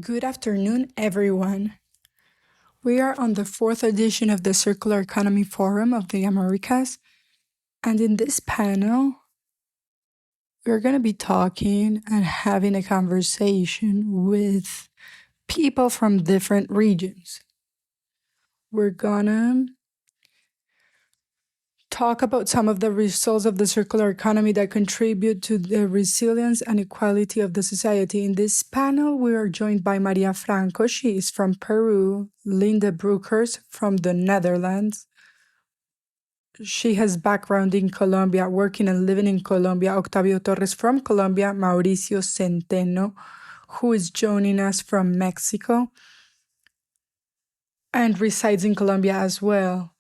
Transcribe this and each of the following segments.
Good afternoon, everyone. We are on the fourth edition of the Circular Economy Forum of the Americas, and in this panel, we're going to be talking and having a conversation with people from different regions. We're going to talk about some of the results of the circular economy that contribute to the resilience and equality of the society. In this panel, we are joined by Maria Franco. She is from Peru. Linda Broekers from the Netherlands. She has background in Colombia, working and living in Colombia. Octavio Torres from Colombia. Mauricio Centeno, who is joining us from Mexico and resides in Colombia as well.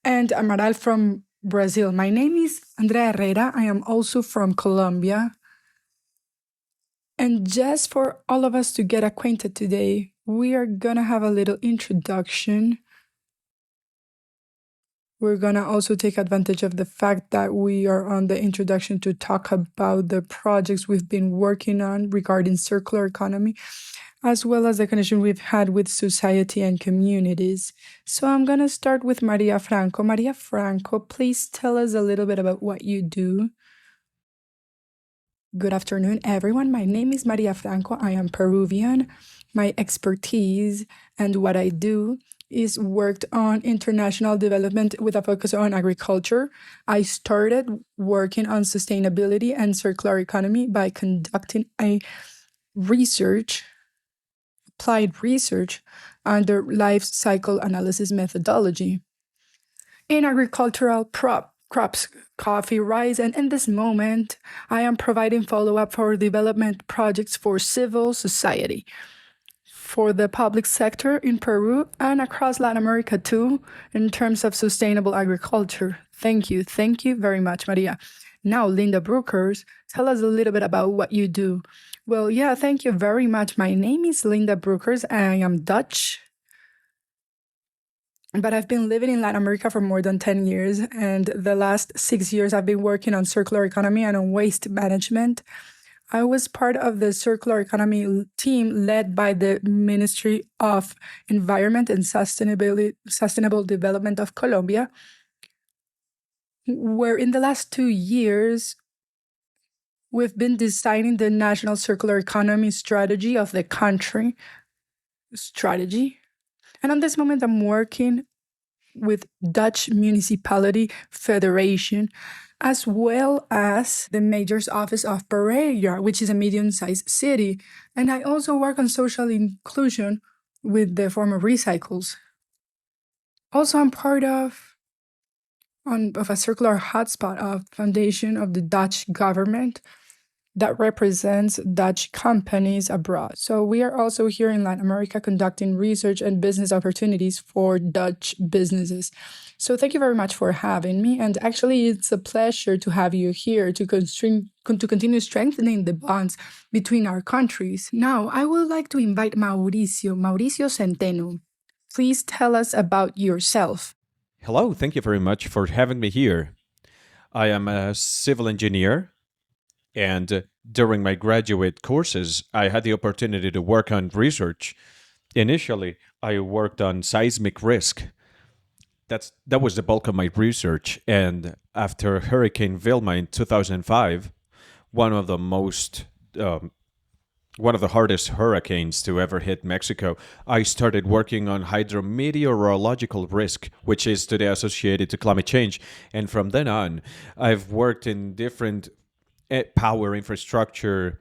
And Amaral from Brazil. My name is Andrea Herrera. I am also from Colombia. And just for all of us to get acquainted today, we are going to have a little introduction. We're going to also take advantage of the fact that we are on the introduction to talk about the projects we've been working on regarding circular economy, as well as the connection we've had with society and communities. So I'm going to start with Maria Franco. Maria Franco, please tell us a little bit about what you do. Good afternoon, everyone. My name is Maria Franco. I am Peruvian. My expertise and what I do is worked on international development with a focus on agriculture. I started working on sustainability and circular economy by conducting applied research under life cycle analysis methodology in agricultural crops, coffee, rice, and in this moment, I am providing follow-up for development projects for civil society, for the public sector in Peru and across Latin America too, in terms of sustainable agriculture. Thank you very much, Maria. Now, Linda Broekers, tell us a little bit about what you do. Well, yeah, thank you very much. My name is Linda Broekers. I am Dutch, but I've been living in Latin America for more than 10 years. And the last 6 years, I've been working on circular economy and on waste management. I was part of the circular economy team led by the Ministry of Environment and Sustainable Development of Colombia, where in the last 2 years, we've been designing the national circular economy strategy of the country. And at this moment, I'm working with Dutch Municipality Federation, as well as the Mayor's Office of Pereira, which is a medium-sized city. And I also work on social inclusion with the former Recycles. Also, I'm part of a circular hotspot of foundation of the Dutch government that represents Dutch companies abroad. So we are also here in Latin America conducting research and business opportunities for Dutch businesses. So thank you very much for having me. And actually, it's a pleasure to have you here to continue strengthening the bonds between our countries. Now, I would like to invite Mauricio Centeno. Please tell us about yourself. Hello, thank you very much for having me here. I am a civil engineer, and during my graduate courses, I had the opportunity to work on research. Initially, I worked on seismic risk. That was the bulk of my research. And after Hurricane Vilma in 2005, one of the hardest hurricanes to ever hit Mexico, I started working on hydrometeorological risk, which is today associated to climate change. And from then on, I've worked in different power infrastructure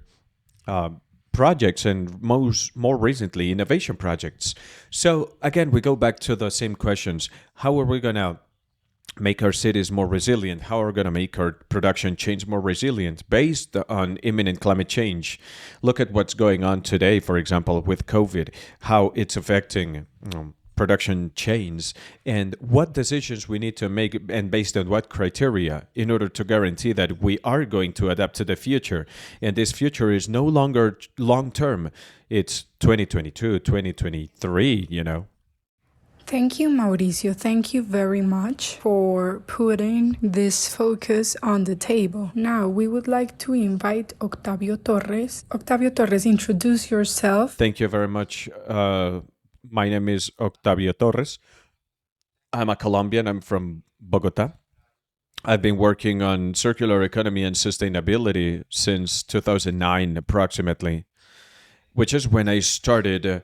projects and more recently innovation projects. So again, we go back to the same questions. How are we going to make our cities more resilient? How are we going to make our production chains more resilient based on imminent climate change? Look at what's going on today, for example, with COVID, how it's affecting production chains, and what decisions we need to make and based on what criteria in order to guarantee that we are going to adapt to the future. And this future is no longer long term. It's 2022, 2023, Thank you, Mauricio. Thank you very much for putting this focus on the table. Now, we would like to invite Octavio Torres. Octavio Torres, introduce yourself. Thank you very much. My name is Octavio Torres. I'm a Colombian. I'm from Bogota. I've been working on circular economy and sustainability since 2009, approximately, which is when I started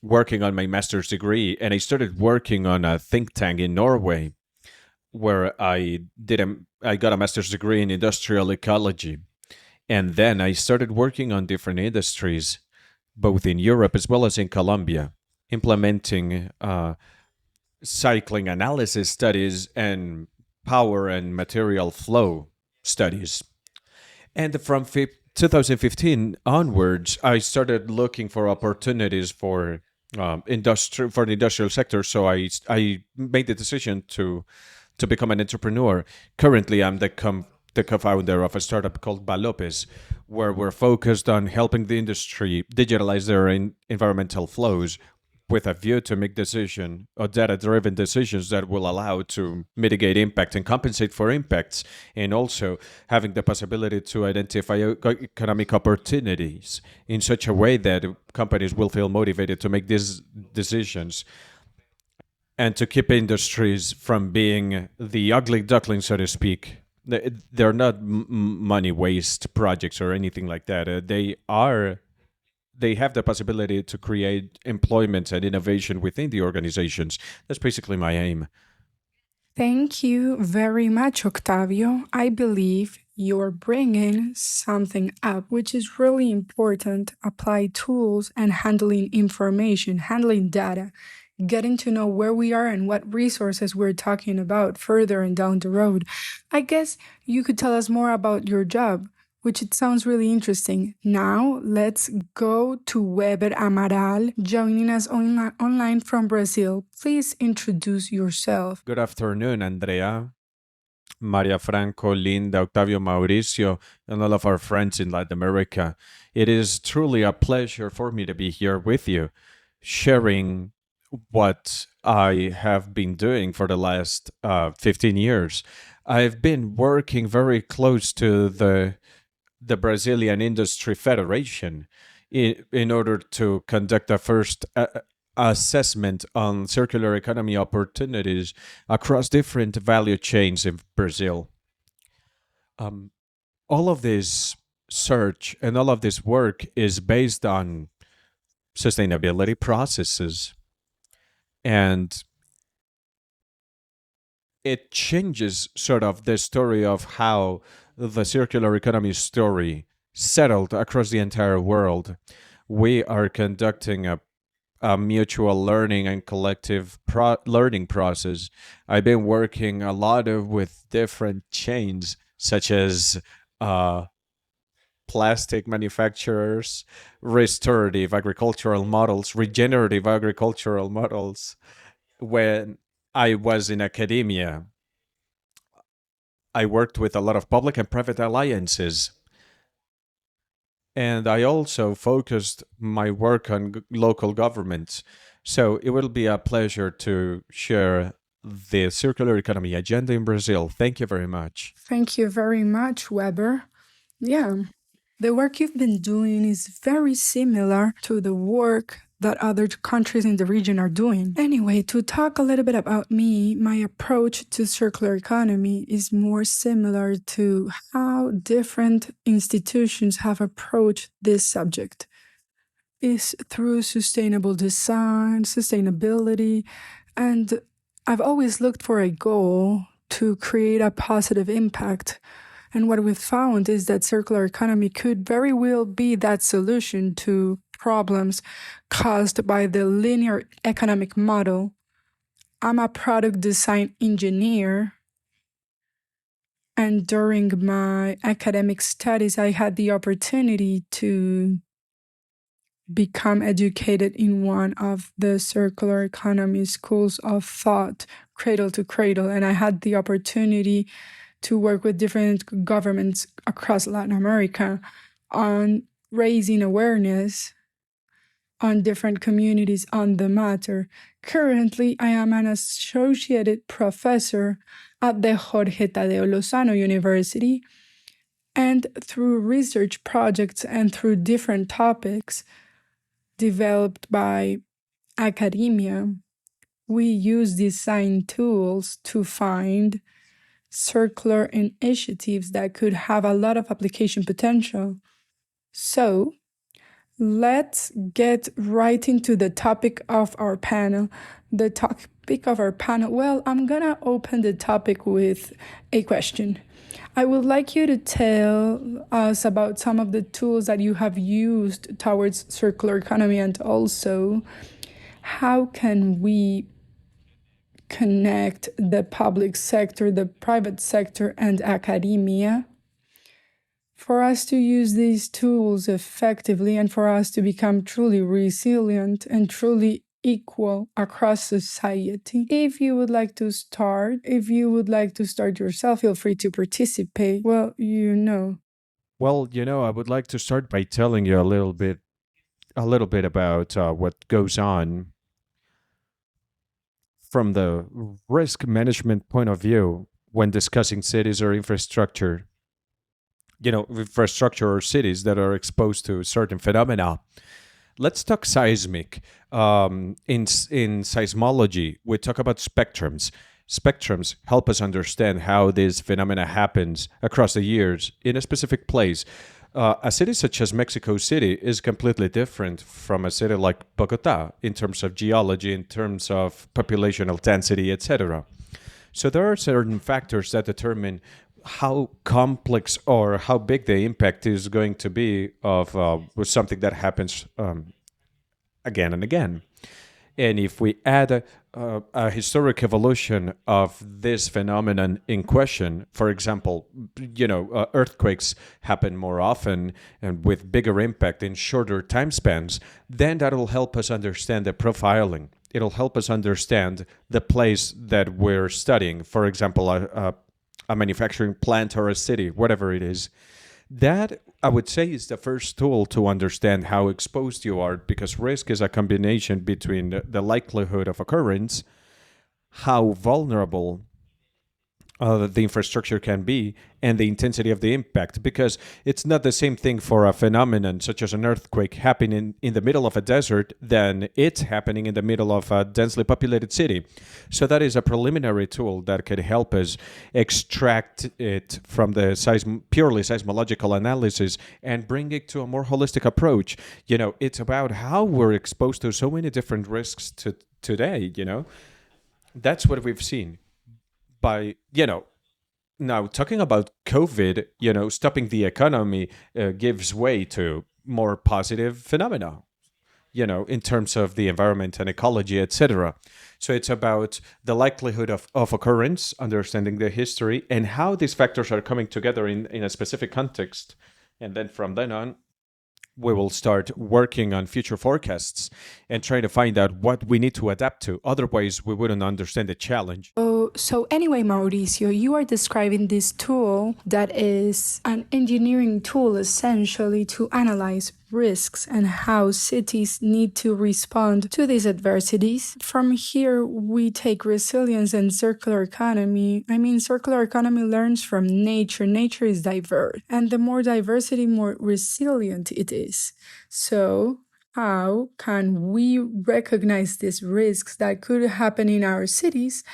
working on my master's degree. And I started working on a think tank in Norway where I got a master's degree in industrial ecology. And then I started working on different industries, both in Europe as well as in Colombia, implementing cycling analysis studies and power and material flow studies. And from 2015 onwards, I started looking for opportunities for the industrial sector. So I made the decision to become an entrepreneur. Currently, I'm the co-founder of a startup called Balopes, where we're focused on helping the industry digitalize their environmental flows with a view to make decision or data-driven decisions that will allow to mitigate impact and compensate for impacts, and also having the possibility to identify economic opportunities in such a way that companies will feel motivated to make these decisions and to keep industries from being the ugly duckling, so to speak. They're not money waste projects or anything like that. They have the possibility to create employment and innovation within the organizations. That's basically my aim. Thank you very much, Octavio. I believe you're bringing something up which is really important: apply tools and handling information, handling data, getting to know where we are and what resources we're talking about further and down the road. I guess you could tell us more about your job, which it sounds really interesting. Now, let's go to Weber Amaral, joining us online from Brazil. Please introduce yourself. Good afternoon, Andrea, Maria Franco, Linda, Octavio, Mauricio, and all of our friends in Latin America. It is truly a pleasure for me to be here with you, sharing what I have been doing for the last 15 years. I've been working very close to the Brazilian Industry Federation in order to conduct a first assessment on circular economy opportunities across different value chains in Brazil. All of this search and all of this work is based on sustainability processes, and it changes sort of the story of how the circular economy story settled across the entire world. We are conducting a mutual learning and collective learning process. I've been working a lot with different chains, such as plastic manufacturers, restorative agricultural models, regenerative agricultural models. When I was in academia, I worked with a lot of public and private alliances. And I also focused my work on local governments. So it will be a pleasure to share the circular economy agenda in Brazil. Thank you very much. Thank you very much, Weber. Yeah, the work you've been doing is very similar to the work that other countries in the region are doing. Anyway, to talk a little bit about me, my approach to circular economy is more similar to how different institutions have approached this subject. Is through sustainable design, sustainability, and I've always looked for a goal to create a positive impact. And what we've found is that circular economy could very well be that solution to problems caused by the linear economic model. I'm a product design engineer, and during my academic studies, I had the opportunity to become educated in one of the circular economy schools of thought, Cradle to Cradle, and I had the opportunity to work with different governments across Latin America on raising awareness on different communities on the matter. Currently, I am an associate professor at the Jorge Tadeo Lozano University, and through research projects and through different topics developed by academia, we use design tools to find circular initiatives that could have a lot of application potential. So, let's get right into the topic of our panel. The topic of our panel, well, I'm gonna open the topic with a question. I would like you to tell us about some of the tools that you have used towards circular economy, and also how can we connect the public sector, the private sector, and academia for us to use these tools effectively and for us to become truly resilient and truly equal across society. If you would like to start yourself, feel free to participate. Well, Well, I would like to start by telling you a little bit about what goes on from the risk management point of view when discussing cities or infrastructure. Infrastructure or cities that are exposed to certain phenomena. Let's talk seismic. In seismology, we talk about spectrums. Spectrums help us understand how this phenomena happens across the years in a specific place. A city such as Mexico City is completely different from a city like Bogota in terms of geology, in terms of populational density, etc. So there are certain factors that determine how complex or how big the impact is going to be of with something that happens again and again. And if we add a historic evolution of this phenomenon in question, for example, earthquakes happen more often and with bigger impact in shorter time spans, then that'll help us understand the profiling. It'll help us understand the place that we're studying. For example, a manufacturing plant or a city, whatever it is. That, I would say, is the first tool to understand how exposed you are, because risk is a combination between the likelihood of occurrence, how vulnerable the infrastructure can be, and the intensity of the impact, because it's not the same thing for a phenomenon such as an earthquake happening in the middle of a desert than it's happening in the middle of a densely populated city. So that is a preliminary tool that could help us extract it from the purely seismological analysis and bring it to a more holistic approach. It's about how we're exposed to so many different risks today. That's what we've seen by now talking about COVID. Stopping the economy gives way to more positive phenomena, in terms of the environment and ecology, etc. So it's about the likelihood of occurrence, understanding the history, and how these factors are coming together in a specific context. And then from then on, we will start working on future forecasts and trying to find out what we need to adapt to. Otherwise, we wouldn't understand the challenge. So anyway, Mauricio, you are describing this tool that is an engineering tool essentially to analyze risks and how cities need to respond to these adversities. From here, we take resilience and circular economy. Circular economy learns from nature. Nature is diverse, and the more diversity, more resilient it is. So, how can we recognize these risks that could happen in our cities?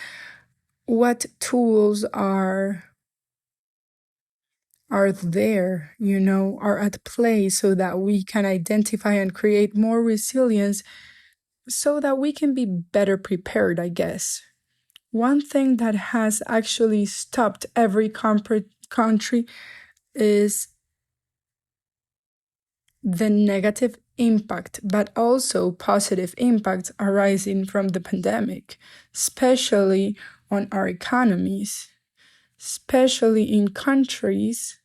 What tools are there, are at play so that we can identify and create more resilience so that we can be better prepared, I guess. One thing that has actually stopped every country is the negative impact, but also positive impact arising from the pandemic, especially on our economies, especially in countries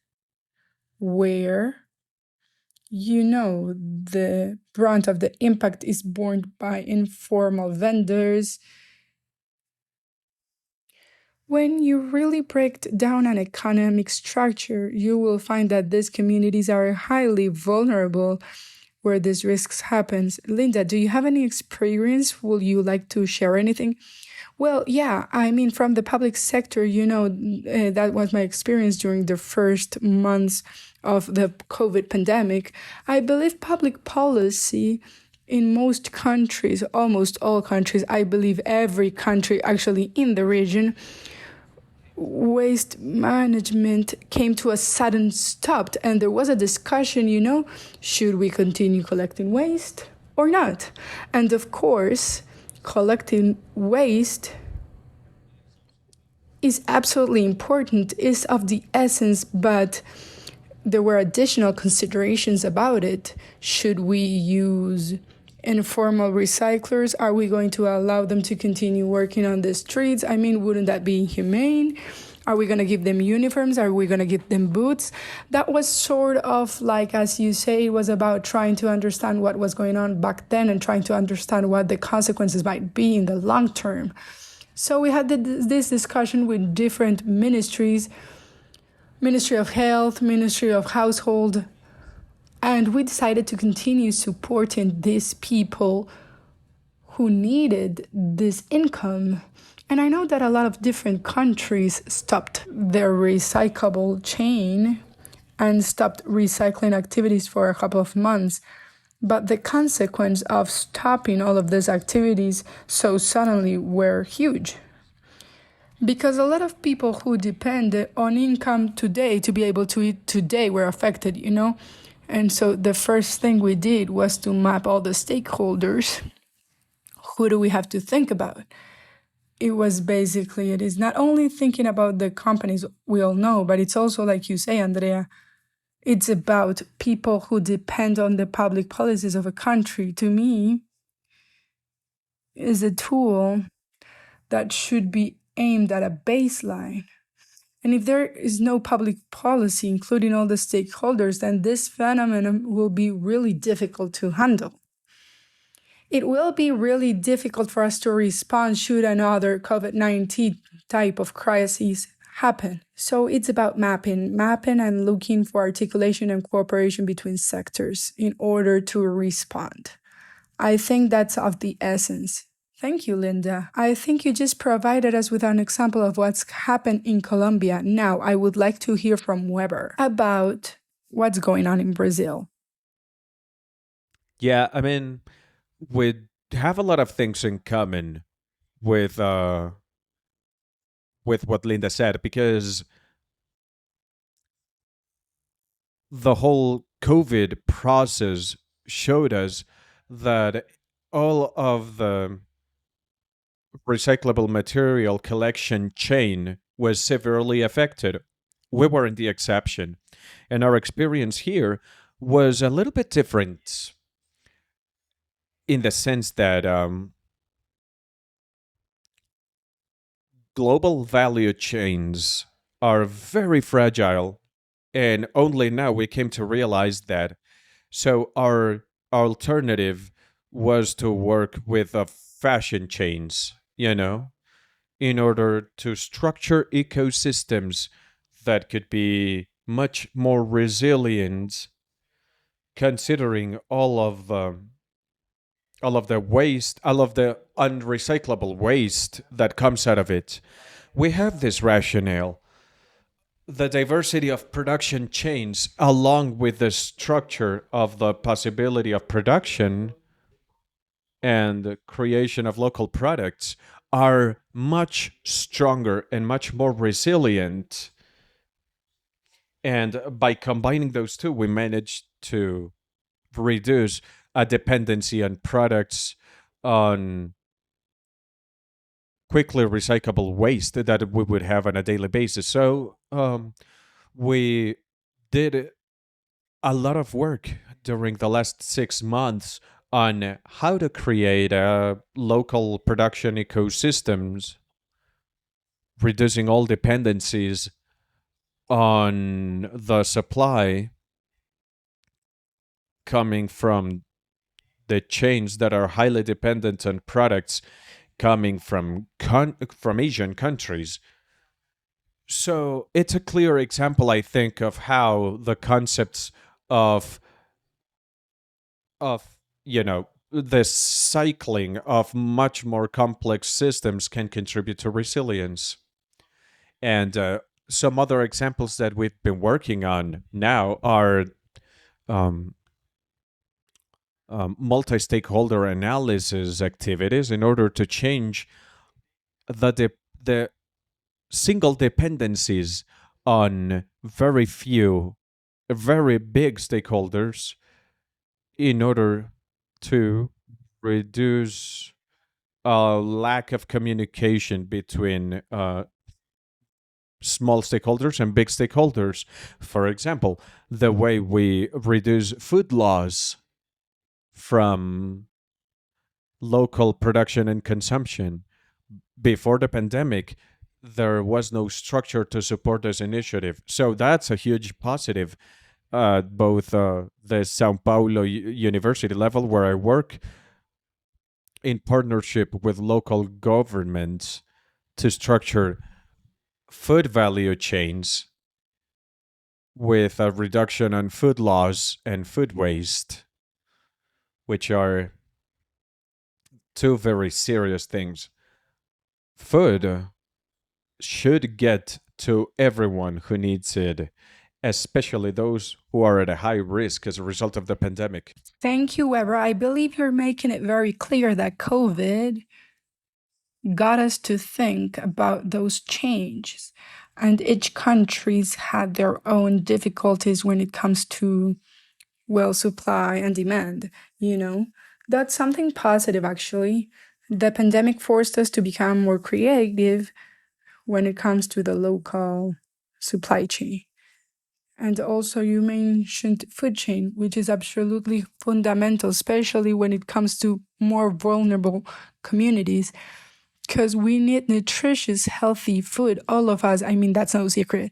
where the brunt of the impact is borne by informal vendors. When you really break down an economic structure, you will find that these communities are highly vulnerable, where these risks happens. Linda, do you have any experience? Will you like to share anything? Well, yeah, I mean, from the public sector, that was my experience during the first months of the COVID pandemic. I believe public policy in most countries, almost all countries, I believe every country actually in the region, waste management came to a sudden stop. And there was a discussion, should we continue collecting waste or not? And of course, collecting waste is absolutely important, is of the essence, but there were additional considerations about it. Should we use informal recyclers? Are we going to allow them to continue working on the streets? I mean, wouldn't that be inhumane? Are we going to give them uniforms? Are we going to give them boots? That was sort of like, as you say, it was about trying to understand what was going on back then and trying to understand what the consequences might be in the long term. So we had this discussion with different ministries, Ministry of Health, Ministry of Household, and we decided to continue supporting these people who needed this income. And I know that a lot of different countries stopped their recyclable chain and stopped recycling activities for a couple of months. But the consequence of stopping all of these activities so suddenly were huge. Because a lot of people who depend on income today to be able to eat today were affected, And so the first thing we did was to map all the stakeholders. Who do we have to think about? It is not only thinking about the companies we all know, but it's also, like you say, Andrea, it's about people who depend on the public policies of a country. To me, is a tool that should be aimed at a baseline. And if there is no public policy, including all the stakeholders, then this phenomenon will be really difficult to handle. It will be really difficult for us to respond should another COVID-19 type of crisis happen. So it's about mapping and looking for articulation and cooperation between sectors in order to respond. I think that's of the essence. Thank you, Linda. I think you just provided us with an example of what's happened in Colombia. Now, I would like to hear from Weber about what's going on in Brazil. Yeah, I mean, we have a lot of things in common with what Linda said, because the whole COVID process showed us that all of the recyclable material collection chain was severely affected. We weren't the exception. And our experience here was a little bit different in the sense that global value chains are very fragile. And only now we came to realize that. So our alternative was to work with fashion chains, in order to structure ecosystems that could be much more resilient, considering all of the waste, all of the unrecyclable waste that comes out of it. We have this rationale. The diversity of production chains, along with the structure of the possibility of production and the creation of local products, are much stronger and much more resilient. And by combining those two, we managed to reduce a dependency on products, on quickly recyclable waste that we would have on a daily basis. So we did a lot of work during the last 6 months on how to create local production ecosystems, reducing all dependencies on the supply coming from the chains that are highly dependent on products coming from Asian countries. So it's a clear example, I think, of how the concepts of of, the cycling of much more complex systems can contribute to resilience. And some other examples that we've been working on now are um, multi-stakeholder analysis activities in order to change the single dependencies on very few, very big stakeholders in order to reduce a lack of communication between small stakeholders and big stakeholders. For example, the way we reduce food loss from local production and consumption. Before the pandemic, there was no structure to support this initiative. So that's a huge positive at both the Sao Paulo University level, where I work, in partnership with local governments to structure food value chains with a reduction on food loss and food waste, which are two very serious things. Food should get to everyone who needs it, especially those who are at a high risk as a result of the pandemic. Thank you, Weber. I believe you're making it very clear that COVID got us to think about those changes. And each country's had their own difficulties when it comes to, well, supply and demand, you know? That's something positive, actually. The pandemic forced us to become more creative when it comes to the local supply chain. And also, you mentioned food chain, which is absolutely fundamental, especially when it comes to more vulnerable communities, because we need nutritious, healthy food. All of us, I mean, that's no secret.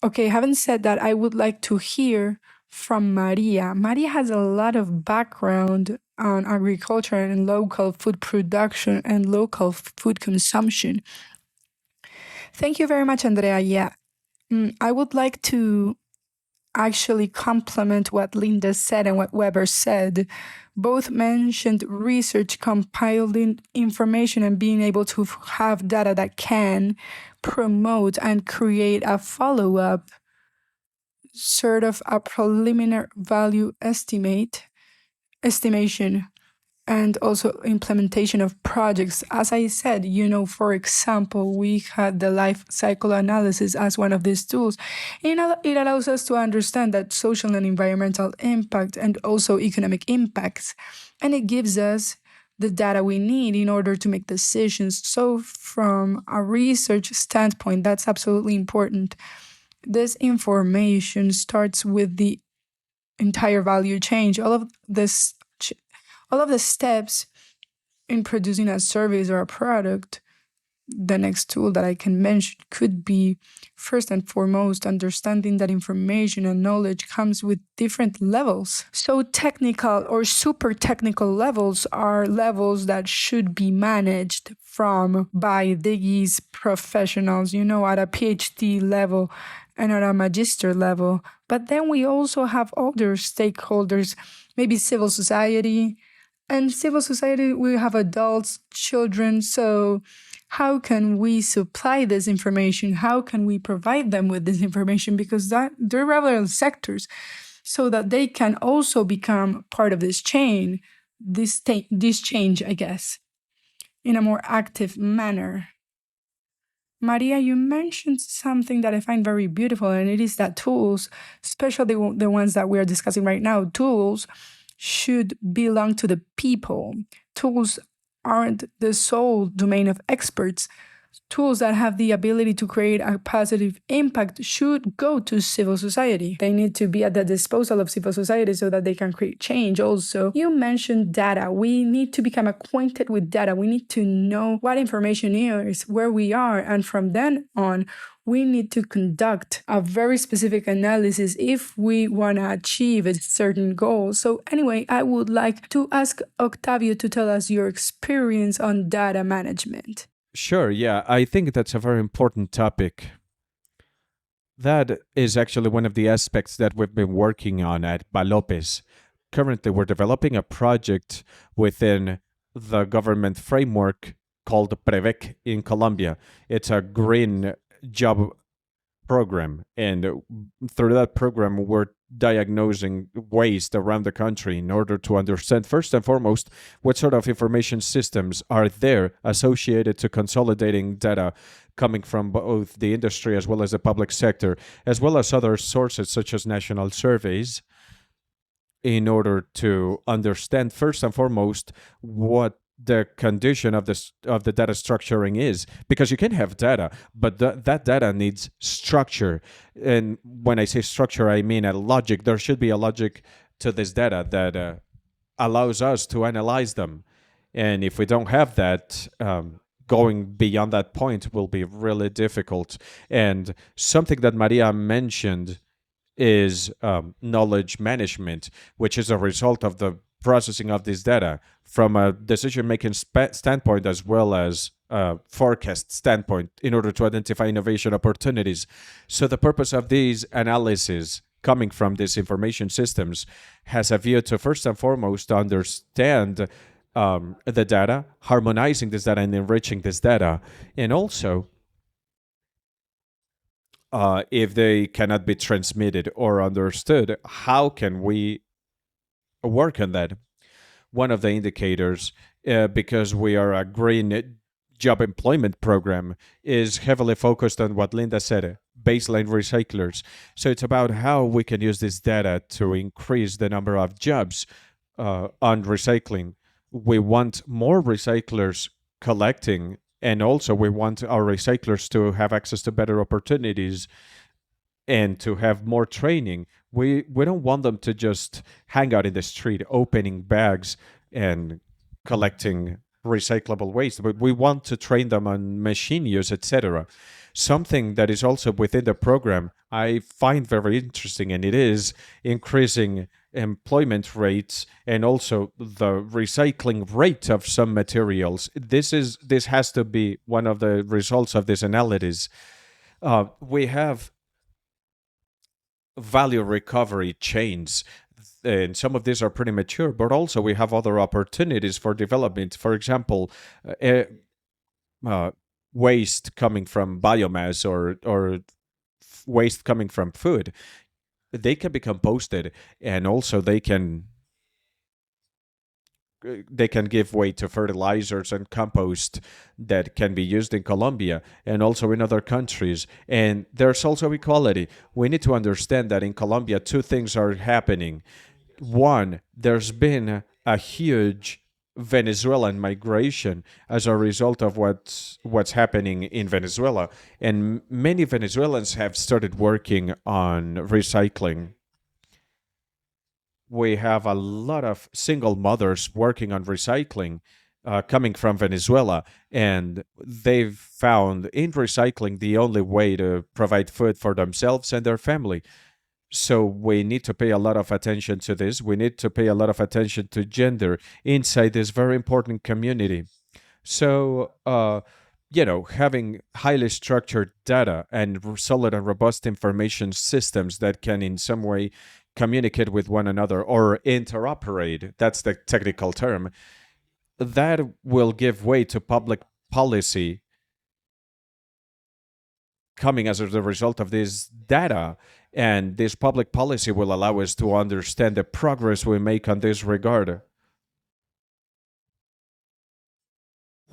Okay, having said that, I would like to hear from Maria. Maria has a lot of background on agriculture and local food production and local food consumption. Thank you very much, Andrea. Yeah, I would like to actually complement what Linda said and what Weber said. Both mentioned research, compiling information, and being able to have data that can promote and create a follow-up, sort of a preliminary value estimation, and also implementation of projects. As I said, for example, we had the life cycle analysis as one of these tools. It allows us to understand that social and environmental impact and also economic impacts, and it gives us the data we need in order to make decisions. So from a research standpoint, that's absolutely important. This information starts with the entire value chain. All of the steps in producing a service or a product. The next tool that I can mention could be, first and foremost, understanding that information and knowledge comes with different levels. So technical or super technical levels are levels that should be managed by these professionals, at a PhD level and at a magister level. But then we also have other stakeholders, maybe civil society. And civil society, we have adults, children. So how can we supply this information? How can we provide them with this information? Because they're relevant sectors, so that they can also become part of this chain, this change, I guess, in a more active manner. Maria, you mentioned something that I find very beautiful, and it is that tools, especially the ones that we are discussing right now, tools should belong to the people. Tools aren't the sole domain of experts. Tools that have the ability to create a positive impact should go to civil society. They need to be at the disposal of civil society so that they can create change also. You mentioned data. We need to become acquainted with data. We need to know what information is, where we are, and from then on, we need to conduct a very specific analysis if we want to achieve a certain goal. So anyway, I would like to ask Octavio to tell us your experience on data management. Sure, yeah. I think that's a very important topic. That is actually one of the aspects that we've been working on at Balopes. currently we're developing a project within the government framework called Prevec in Colombia. It's a green job program, and through that program we're diagnosing waste around the country in order to understand first and foremost what sort of information systems are there associated to consolidating data coming from both the industry as well as the public sector, as well as other sources such as national surveys, in order to understand first and foremost what the condition of the data structuring is, because you can have data, but that data needs structure. And when I say structure, I mean a logic. There should be a logic to this data that allows us to analyze them. And if we don't have that, going beyond that point will be really difficult. And something that Maria mentioned is knowledge management, which is a result of the processing of this data from a decision making standpoint as well as a forecast standpoint in order to identify innovation opportunities. So, the purpose of these analyses coming from these information systems has a view to first and foremost understand the data, harmonizing this data and enriching this data, and also if they cannot be transmitted or understood, how can we work on that? One of the indicators, because we are a green job employment program, is heavily focused on what Linda said, baseline recyclers. So it's about how we can use this data to increase the number of jobs on recycling. We want more recyclers collecting, and also we want our recyclers to have access to better opportunities and to have more training. We don't want them to just hang out in the street opening bags and collecting recyclable waste, but we want to train them on machine use, etc. Something that is also within the program I find very interesting, and it is increasing employment rates and also the recycling rate of some materials. This has to be one of the results of this analysis. We have value recovery chains, and some of these are pretty mature, but also we have other opportunities for development. For example, uh, waste coming from biomass or waste coming from food, they can be composted, and also they can give way to fertilizers and compost that can be used in Colombia and also in other countries. And there's also equality. We need to understand that in Colombia, two things are happening. One, there's been a huge Venezuelan migration as a result of what's happening in Venezuela, and many Venezuelans have started working on recycling. We have a lot of single mothers working on recycling coming from Venezuela, and they've found in recycling the only way to provide food for themselves and their family. So we need to pay a lot of attention to this. We need to pay a lot of attention to gender inside this very important community. So, having highly structured data and solid and robust information systems that can in some way communicate with one another or interoperate, that's the technical term, that will give way to public policy coming as a result of this data. And this public policy will allow us to understand the progress we make on this regard.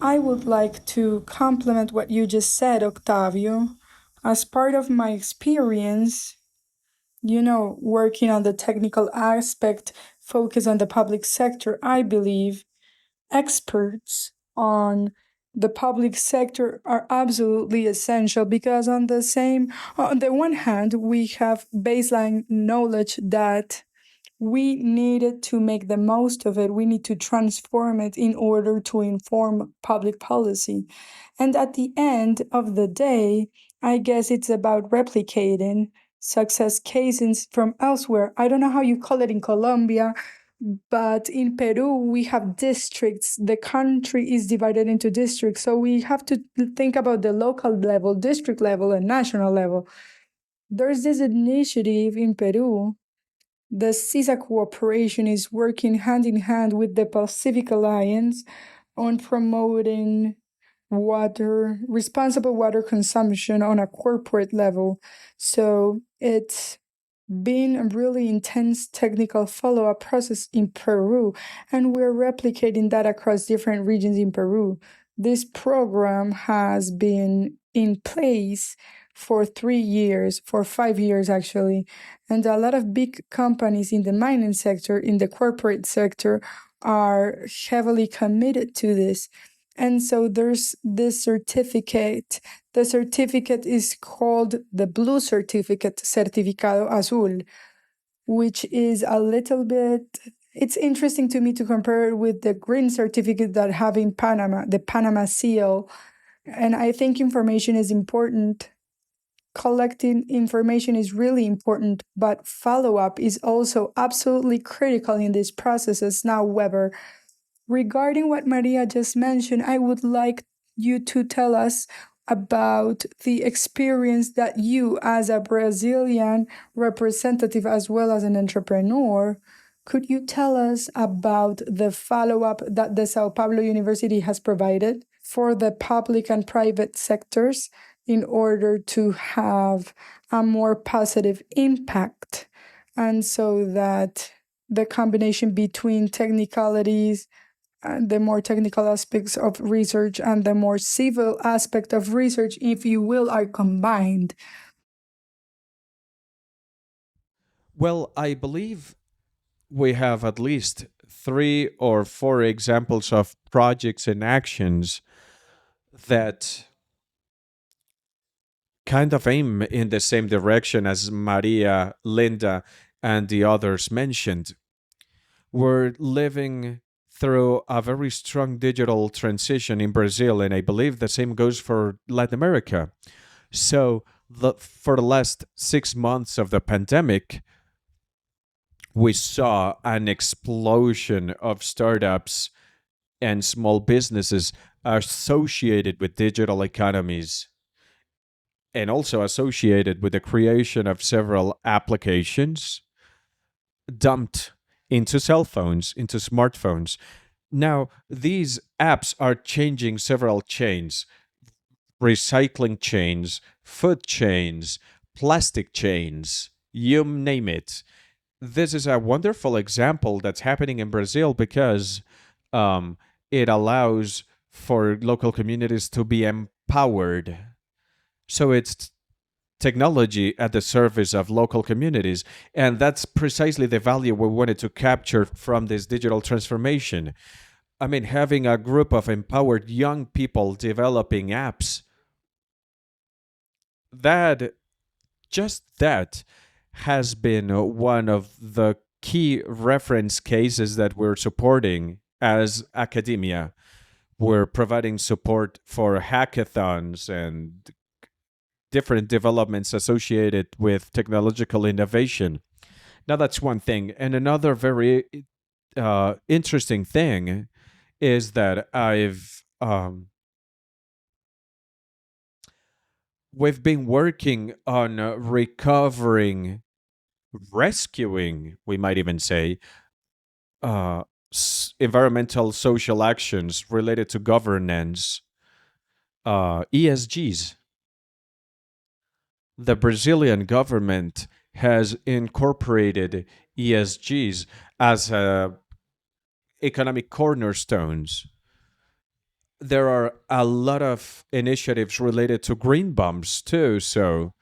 I would like to complement what you just said, Octavio. As part of my experience, working on the technical aspect, focus on the public sector, I believe experts on the public sector are absolutely essential because on the one hand, we have baseline knowledge that we needed to make the most of it. We need to transform it in order to inform public policy. And at the end of the day, I guess it's about replicating success cases from elsewhere. I don't know how you call it in Colombia, but in Peru, we have districts. The country is divided into districts. So we have to think about the local level, district level, and national level. There's this initiative in Peru The CESA cooperation is working hand in hand with the Pacific Alliance on promoting responsible water consumption on a corporate level. So it's been a really intense technical follow-up process in Peru, and we're replicating that across different regions in Peru. This program has been in place for 3 years, for 5 years actually, and a lot of big companies in the mining sector, in the corporate sector, are heavily committed to this. And so there's this certificate. The certificate is called the Blue Certificate, Certificado Azul, which is a little bit, it's interesting to me to compare it with the green certificate that have in Panama, the Panama Seal. And I think information is important. Collecting information is really important, but follow-up is also absolutely critical in these processes. Now, Weber, regarding what Maria just mentioned, I would like you to tell us about the experience that you, as a Brazilian representative as well as an entrepreneur, could you tell us about the follow-up that the Sao Paulo University has provided for the public and private sectors in order to have a more positive impact? And so that the combination between technicalities and the more technical aspects of research and the more civil aspect of research, if you will, are combined. Well, I believe we have at least 3 or 4 examples of projects and actions that kind of aim in the same direction as Maria, Linda, and the others mentioned. We're living through a very strong digital transition in Brazil, and I believe the same goes for Latin America. So, for the last 6 months of the pandemic, we saw an explosion of startups and small businesses associated with digital economies and also associated with the creation of several applications dumped into cell phones, into smartphones. Now, these apps are changing several chains: recycling chains, food chains, plastic chains, you name it. This is a wonderful example that's happening in Brazil because it allows for local communities to be empowered. So it's technology at the service of local communities. And that's precisely the value we wanted to capture from this digital transformation. I mean, having a group of empowered young people developing apps, that just that has been one of the key reference cases that we're supporting as academia. We're providing support for hackathons and different developments associated with technological innovation. Now, that's one thing. And another very interesting thing is that we've been working on recovering, rescuing, we might even say, environmental social actions related to governance, ESGs. The Brazilian government has incorporated ESGs as economic cornerstones. There are a lot of initiatives related to green bumps too. So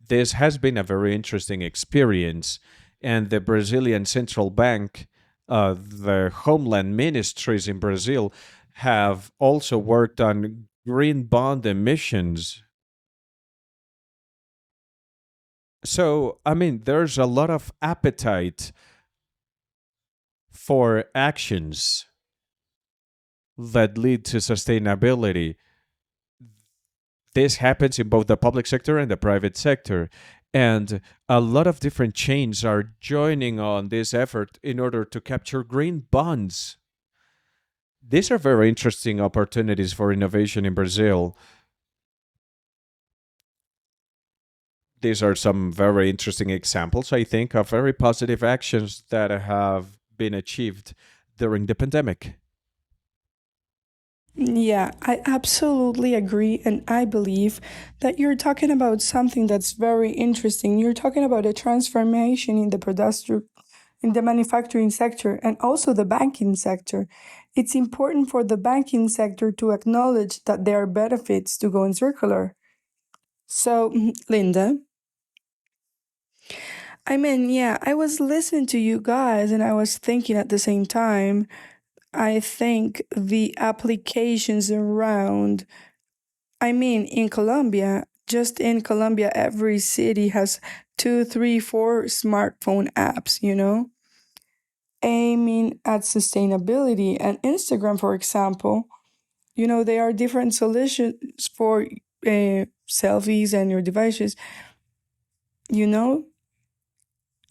this has been a very interesting experience. And the Brazilian Central Bank, the homeland ministries in Brazil, have also worked on green bond emissions. So, I mean, there's a lot of appetite for actions that lead to sustainability. This happens in both the public sector and the private sector. And a lot of different chains are joining on this effort in order to capture green bonds. These are very interesting opportunities for innovation in Brazil. These are some very interesting examples, I think, of very positive actions that have been achieved during the pandemic. Yeah, I absolutely agree. And I believe that you're talking about something that's very interesting. You're talking about a transformation in the production, in the manufacturing sector, and also the banking sector. It's important for the banking sector to acknowledge that there are benefits to going circular. So, Linda, I mean, yeah, I was listening to you guys and I was thinking at the same time, I think the applications around, I mean, in Colombia, just in Colombia, every city has two, three, four smartphone apps, aiming at sustainability. And Instagram, for example, there are different solutions for selfies and your devices, you know,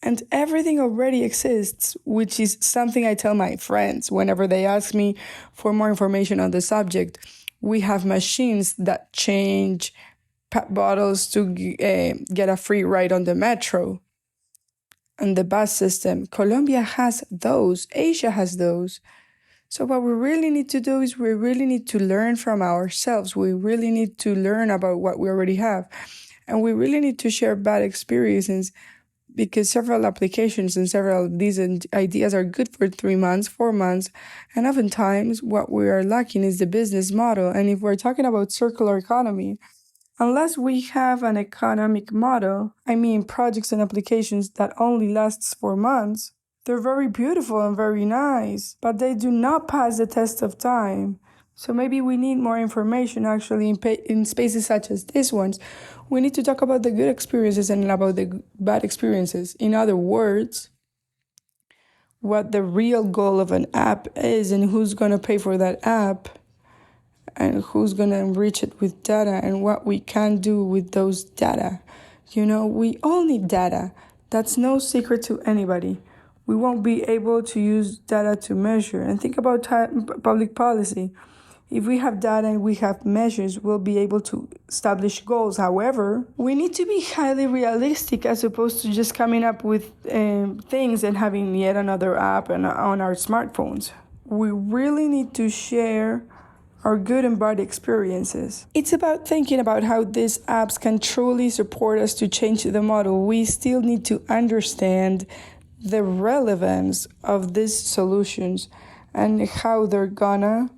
and everything already exists, which is something I tell my friends whenever they ask me for more information on the subject. We have machines that change bottles to get a free ride on the metro and the bus system. Colombia has those, Asia has those. So, what we really need to do is we really need to learn from ourselves. We really need to learn about what we already have. And we really need to share bad experiences because several applications and several of these ideas are good for 3 months, 4 months. And oftentimes, what we are lacking is the business model. And if we're talking about circular economy, unless we have an economic model, I mean projects and applications that only lasts for months, they're very beautiful and very nice, but they do not pass the test of time. So maybe we need more information actually in spaces such as these ones. We need to talk about the good experiences and about the bad experiences. In other words, what the real goal of an app is and who's going to pay for that app and who's going to enrich it with data and what we can do with those data. We all need data. That's no secret to anybody. We won't be able to use data to measure. And think about public policy. If we have data and we have measures, we'll be able to establish goals. However, we need to be highly realistic as opposed to just coming up with things and having yet another app on our smartphones. We really need to share our good and bad experiences. It's about thinking about how these apps can truly support us to change the model. We still need to understand the relevance of these solutions and how they're gonna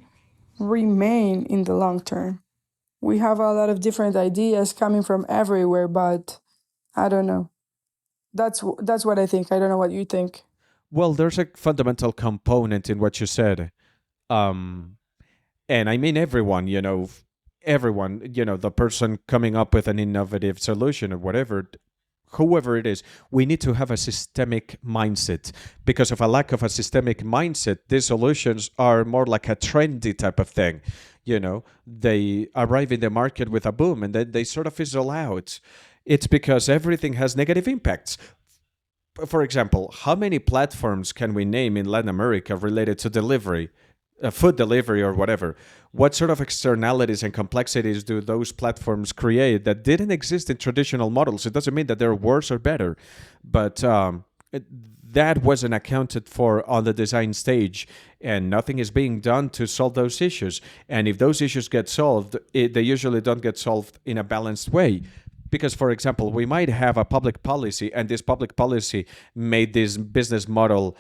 remain in the long term. We have a lot of different ideas coming from everywhere, but I don't know. That's what I think. I don't know what you think. Well, there's a fundamental component in what you said. Um, and I mean everyone, everyone, the person coming up with an innovative solution or whatever, whoever it is, we need to have a systemic mindset. Because of a lack of a systemic mindset, these solutions are more like a trendy type of thing. They arrive in the market with a boom and then they sort of fizzle out. It's because everything has negative impacts. For example, how many platforms can we name in Latin America related to delivery? Food delivery or whatever. What sort of externalities and complexities do those platforms create that didn't exist in traditional models? It doesn't mean that they're worse or better, but that wasn't accounted for on the design stage, and nothing is being done to solve those issues. And if those issues get solved, they usually don't get solved in a balanced way. Because, for example, we might have a public policy, and this public policy made this business model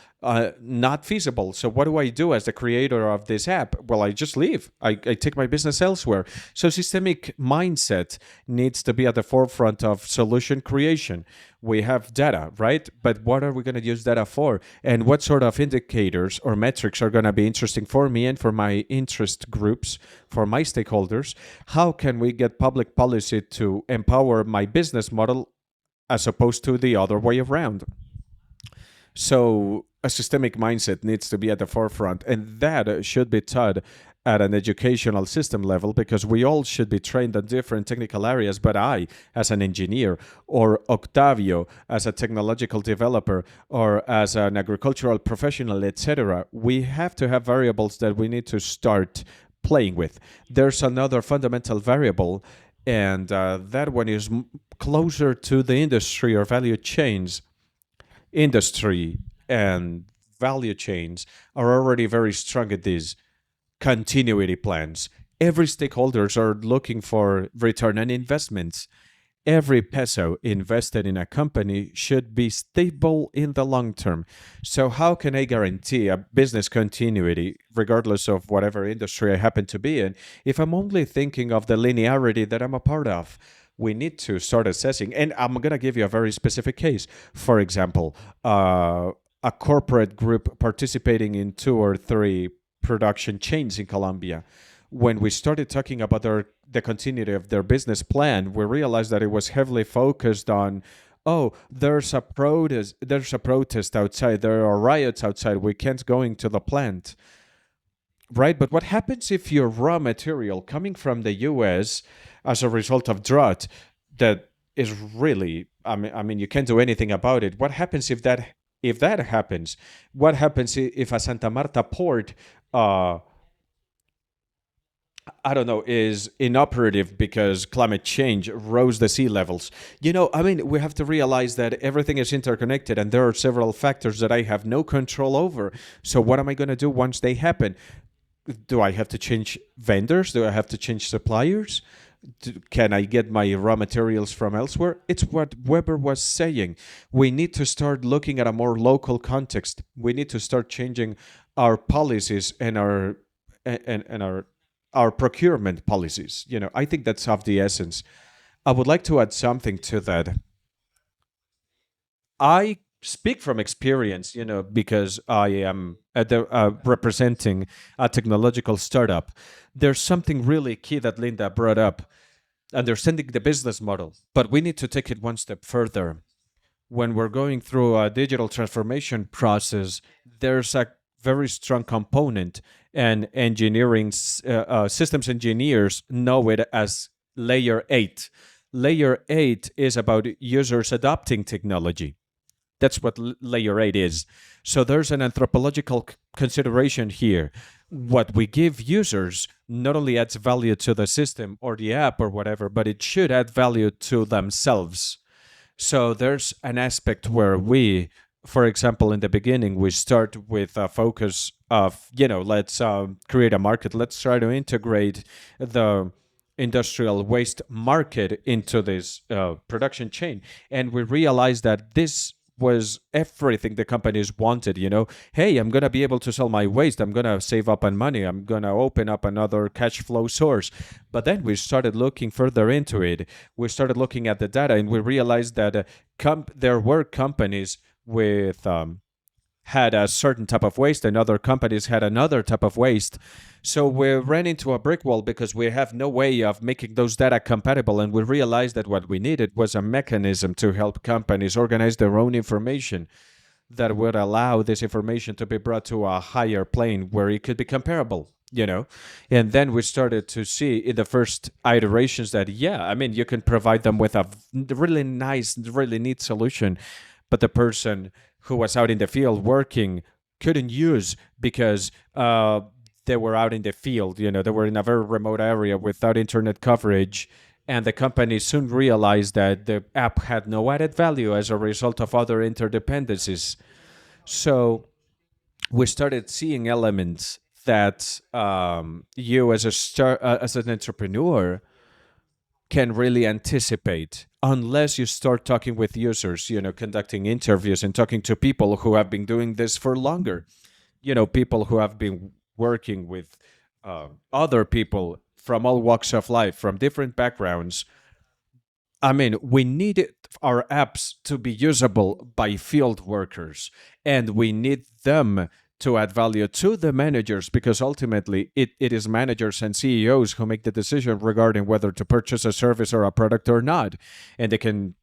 not feasible. So what do I do as the creator of this app? Well, I just leave. I take my business elsewhere. So systemic mindset needs to be at the forefront of solution creation. We have data, right? But what are we going to use data for? And what sort of indicators or metrics are going to be interesting for me and for my interest groups, for my stakeholders? How can we get public policy to empower my business model as opposed to the other way around? So a systemic mindset needs to be at the forefront, and that should be taught at an educational system level, because we all should be trained on different technical areas. But I, as an engineer, or Octavio as a technological developer, or as an agricultural professional, etc., we have to have variables that we need to start playing with. There's another fundamental variable, and that one is closer to the industry or value chains. Industry and value chains are already very strong at these continuity plans. Every stakeholders are looking for return on investments. Every peso invested in a company should be stable in the long term. So, how can I guarantee a business continuity, regardless of whatever industry I happen to be in, if I'm only thinking of the linearity that I'm a part of? We need to start assessing. And I'm going to give you a very specific case. For example, a corporate group participating in two or three production chains in Colombia. When we started talking about the continuity of their business plan, we realized that it was heavily focused on, oh, there's a protest outside, there are riots outside, we can't go into the plant. Right, but what happens if your raw material coming from the US as a result of drought that is really, I mean you can't do anything about it. What happens if that happens? What happens if a Santa Marta port uh, I don't know, is inoperative because climate change rose the sea levels? I mean, we have to realize that everything is interconnected and there are several factors that I have no control over. So, what am I going to do once they happen? Do I have to change vendors? Do I have to change suppliers? Can I get my raw materials from elsewhere? It's what Weber was saying. We need to start looking at a more local context. We need to start changing our policies and our procurement policies. I think that's of the essence. I would like to add something to that. I speak from experience, because I am representing a technological startup. There's something really key that Linda brought up, understanding the business model, but we need to take it one step further. When we're going through a digital transformation process, there's a very strong component, and systems engineers know it as layer 8. Layer 8 is about users adopting technology. That's what layer 8 is. So there's an anthropological consideration here. What we give users not only adds value to the system or the app or whatever, but it should add value to themselves. So there's an aspect where we, for example, in the beginning, we start with a focus of, let's create a market. Let's try to integrate the industrial waste market into this production chain. And we realized that this was everything the companies wanted. Hey, I'm going to be able to sell my waste, I'm going to save up on money, I'm going to open up another cash flow source. But then we started looking further into it. We started looking at the data, and we realized that there were companies with had a certain type of waste and other companies had another type of waste. So we ran into a brick wall because we have no way of making those data compatible, and we realized that what we needed was a mechanism to help companies organize their own information that would allow this information to be brought to a higher plane where it could be comparable. And then we started to see in the first iterations that, yeah, I mean, you can provide them with a really nice, really neat solution, but the person who was out in the field working couldn't use because they were out in the field. They were in a very remote area without internet coverage. And the company soon realized that the app had no added value as a result of other interdependencies. So we started seeing elements that you as an entrepreneur can really anticipate unless you start talking with users, conducting interviews and talking to people who have been doing this for longer, people who have been working with other people from all walks of life, from different backgrounds. I mean, we need our apps to be usable by field workers, and we need them to add value to the managers, because ultimately it is managers and CEOs who make the decision regarding whether to purchase a service or a product or not. And they can,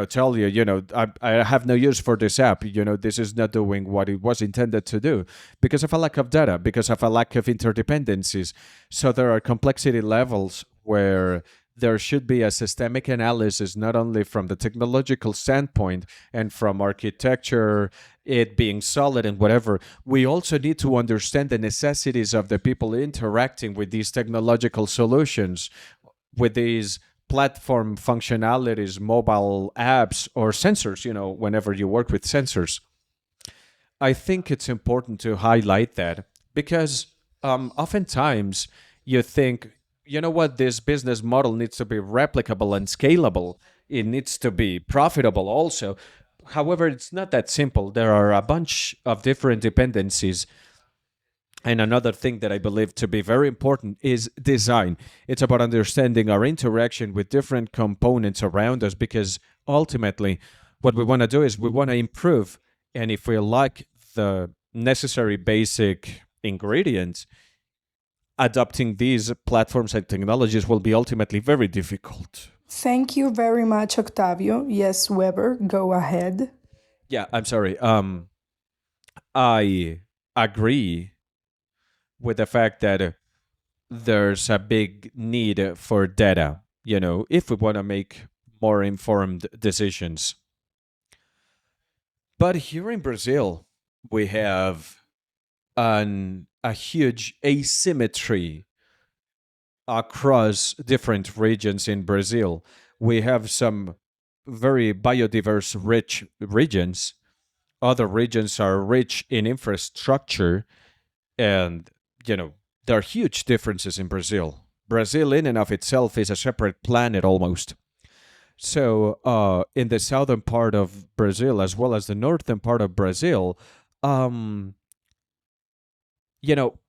tell you, I have no use for this app. This is not doing what it was intended to do because of a lack of data, because of a lack of interdependencies. So there are complexity levels where there should be a systemic analysis, not only from the technological standpoint and from architecture, it being solid and whatever. We also need to understand the necessities of the people interacting with these technological solutions, with these platform functionalities, mobile apps, or sensors, whenever you work with sensors. I think it's important to highlight that because oftentimes you think, you know what, this business model needs to be replicable and scalable. It needs to be profitable also. However, it's not that simple. There are a bunch of different dependencies. And another thing that I believe to be very important is design. It's about understanding our interaction with different components around us because ultimately, what we want to do is we want to improve. And if we lack the necessary basic ingredients, adopting these platforms and technologies will be ultimately very difficult. Thank you very much, Octavio. Yes, Weber, go ahead. Yeah, I'm sorry. I agree with the fact that there's a big need for data, if we want to make more informed decisions. But here in Brazil, we have a huge asymmetry across different regions in Brazil. We have some very biodiverse, rich regions. Other regions are rich in infrastructure, and there are huge differences in Brazil. Brazil, in and of itself, is a separate planet almost. So, in the southern part of Brazil, as well as the northern part of Brazil, um, you know,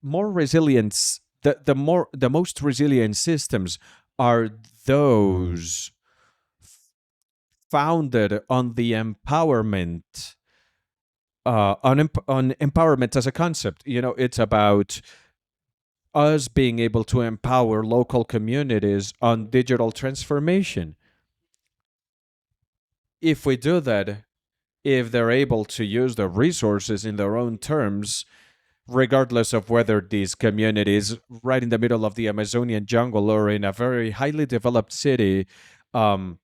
more resilience. The most resilient systems are those founded on the empowerment, on empowerment as a concept. It's about us being able to empower local communities on digital transformation. If we do that, if they're able to use the resources in their own terms, regardless of whether these communities right in the middle of the Amazonian jungle or in a very highly developed city, um,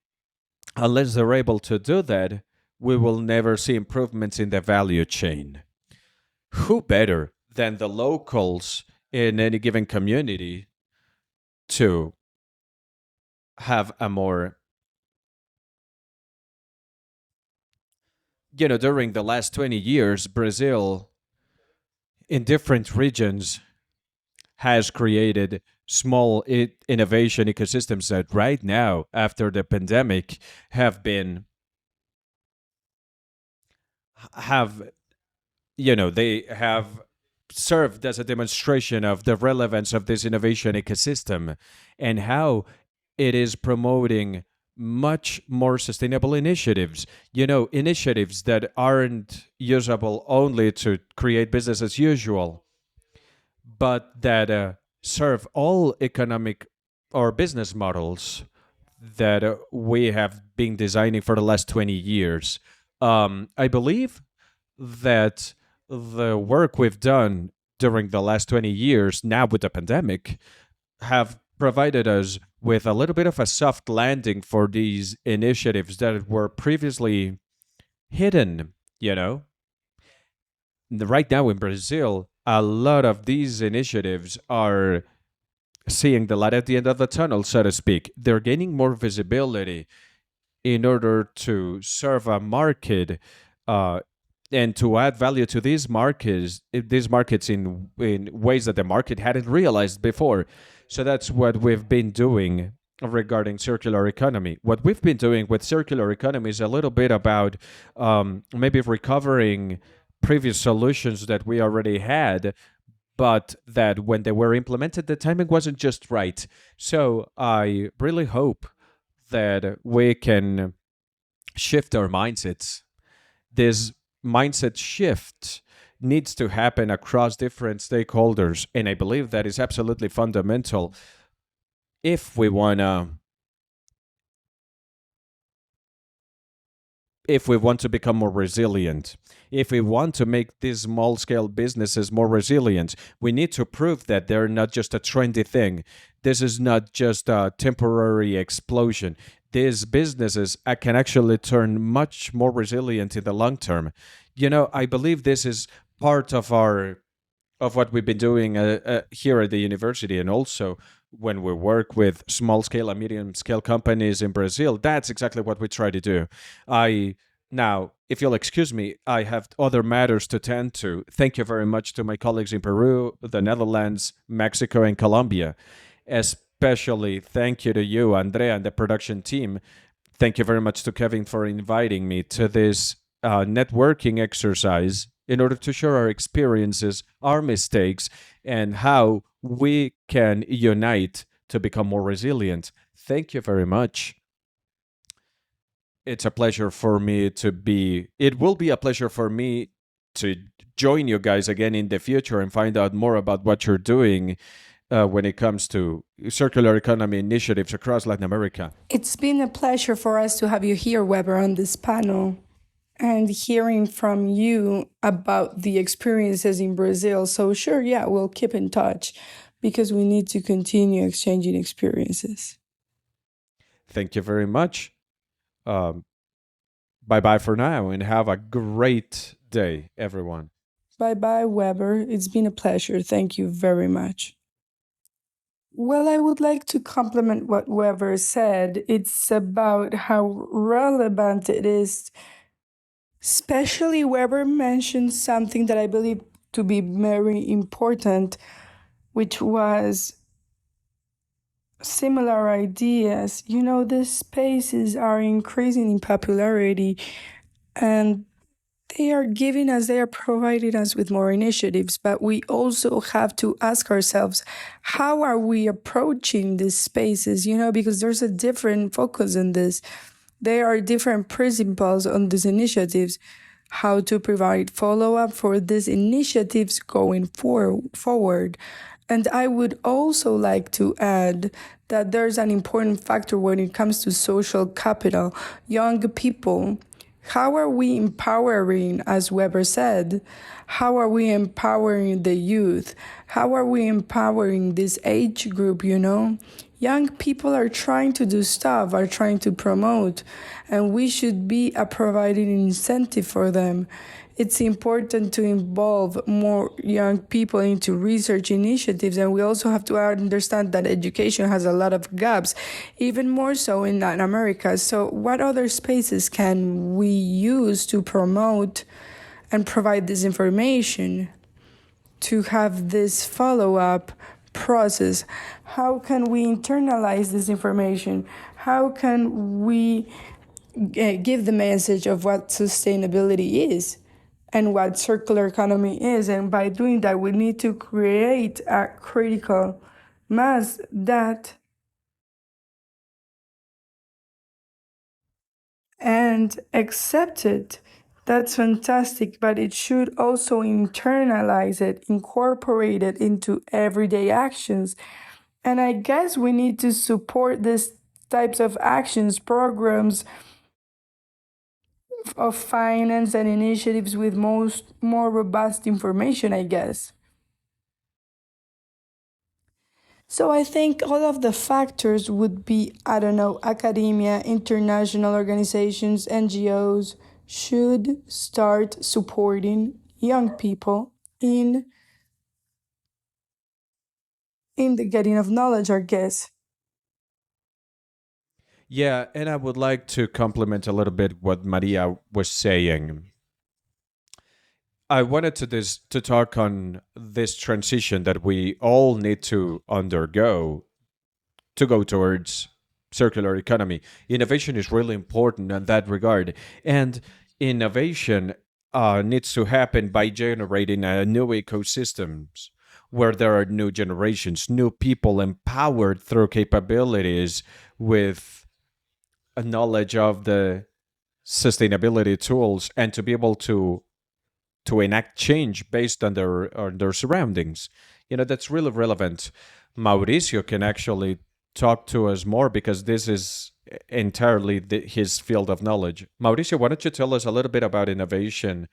unless they're able to do that, we will never see improvements in the value chain. Who better than the locals in any given community to have a more, during the last 20 years, Brazil in different regions has created small innovation ecosystems that right now, after the pandemic, have they have served as a demonstration of the relevance of this innovation ecosystem and how it is promoting much more sustainable initiatives. Initiatives that aren't usable only to create business as usual, but that serve all economic or business models that we have been designing for the last 20 years. I believe that the work we've done during the last 20 years, now with the pandemic, have provided us with a little bit of a soft landing for these initiatives that were previously hidden. Right now in Brazil, a lot of these initiatives are seeing the light at the end of the tunnel, so to speak. They're gaining more visibility in order to serve a market, and to add value to these markets in ways that the market hadn't realized before. So that's what we've been doing regarding circular economy. What we've been doing with circular economy is a little bit about maybe recovering previous solutions that we already had, but that when they were implemented, the timing wasn't just right. So I really hope that we can shift our mindsets. This mindset shift needs to happen across different stakeholders, and I believe that is absolutely fundamental if we want to become more resilient. If we want to make these small scale businesses more resilient, we need to prove that they're not just a trendy thing. This is not just a temporary explosion. These businesses can actually turn much more resilient in the long term. I believe this is part of what we've been doing here at the university, and also when we work with small scale and medium scale companies in Brazil, that's exactly what we try to do. I Now, if you'll excuse me, I have other matters to tend to. Thank you very much to my colleagues in Peru, the Netherlands, Mexico, and Colombia. Especially thank you to you, Andrea, and the production team. Thank you very much to Kevin for inviting me to this networking exercise in order to share our experiences, our mistakes, and how we can unite to become more resilient. Thank you very much. It's a pleasure for me to be, it will be a pleasure for me to join you guys again in the future and find out more about what you're doing when it comes to circular economy initiatives across Latin America. It's been a pleasure for us to have you here, Weber, on this panel and hearing from you about the experiences in Brazil. So, sure, yeah, we'll keep in touch because we need to continue exchanging experiences. Thank you very much. Um, bye bye for now and have a great day, everyone. Bye bye, Weber. It's been a pleasure. Thank you very much. Well, I would like to complement what Weber said. It's about how relevant it is. Especially, Weber mentioned something that I believe to be very important, which was similar ideas. You know, these spaces are increasing in popularity and they are providing us with more initiatives, but we also have to ask ourselves, how are we approaching these spaces? You know, because there's a different focus in this. There are different principles on these initiatives, how to provide follow-up for these initiatives going forward. And I would also like to add that there's an important factor when it comes to social capital, young people. How are we empowering, as Weber said, how are we empowering the youth? How are we empowering this age group, you know? Young people are trying to do stuff, are trying to promote, and we should be providing an incentive for them. It's important to involve more young people into research initiatives, and we also have to understand that education has a lot of gaps, even more so in Latin America. So, what other spaces can we use to promote and provide this information, to have this follow up process? How can we internalize this information? How can we give the message of what sustainability is and what circular economy is? And by doing that, we need to create a critical mass that and accept it. That's fantastic, but it should also internalize it, incorporate it into everyday actions. And I guess we need to support these types of actions, programs of finance and initiatives with more robust information, I guess. So I think all of the factors would be, I don't know, academia, international organizations, NGOs should start supporting young people in the getting of knowledge, I guess. Yeah, and I would like to complement a little bit what Maria was saying. I wanted to talk on this transition that we all need to undergo to go towards circular economy. Innovation is really important in that regard, and innovation needs to happen by generating new ecosystems where there are new generations, new people empowered through capabilities with a knowledge of the sustainability tools and to be able to enact change based on their surroundings. You know, that's really relevant. Mauricio can actually talk to us more because this is entirely his field of knowledge. Mauricio, why don't you tell us a little bit about innovation?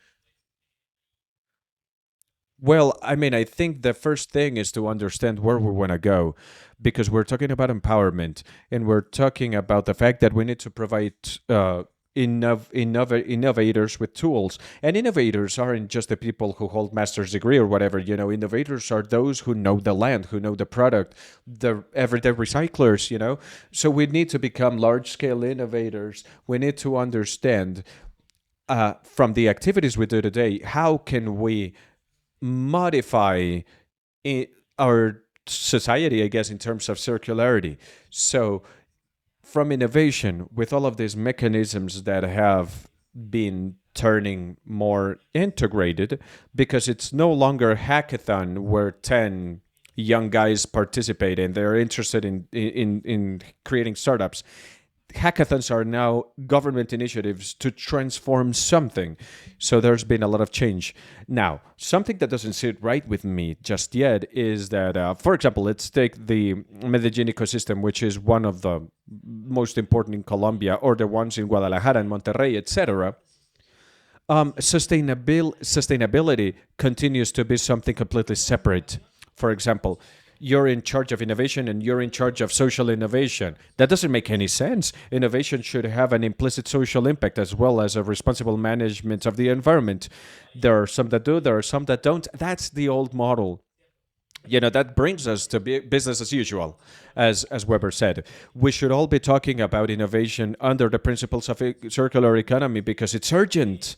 Well, I mean, I think the first thing is to understand where we want to go because we're talking about empowerment and we're talking about the fact that we need to provide innovators with tools. And innovators aren't just the people who hold master's degree or whatever. Innovators are those who know the land, who know the product, the everyday recyclers. So we need to become large scale innovators. We need to understand, from the activities we do today, how can we modify our society, I guess, in terms of circularity. So from innovation, with all of these mechanisms that have been turning more integrated, because it's no longer a hackathon where 10 young guys participate and they're interested in creating startups. Hackathons are now government initiatives to transform something. So there's been a lot of change. Now, something that doesn't sit right with me just yet is that, for example, let's take the Medellin ecosystem, which is one of the most important in Colombia, or the ones in Guadalajara and Monterrey, etc. Sustainability continues to be something completely separate. For example, you're in charge of innovation and you're in charge of social innovation. That doesn't make any sense. Innovation should have an implicit social impact as well as a responsible management of the environment. There are some that do, there are some that don't. That's the old model. That brings us to business as usual, as Weber said. We should all be talking about innovation under the principles of a circular economy because it's urgent.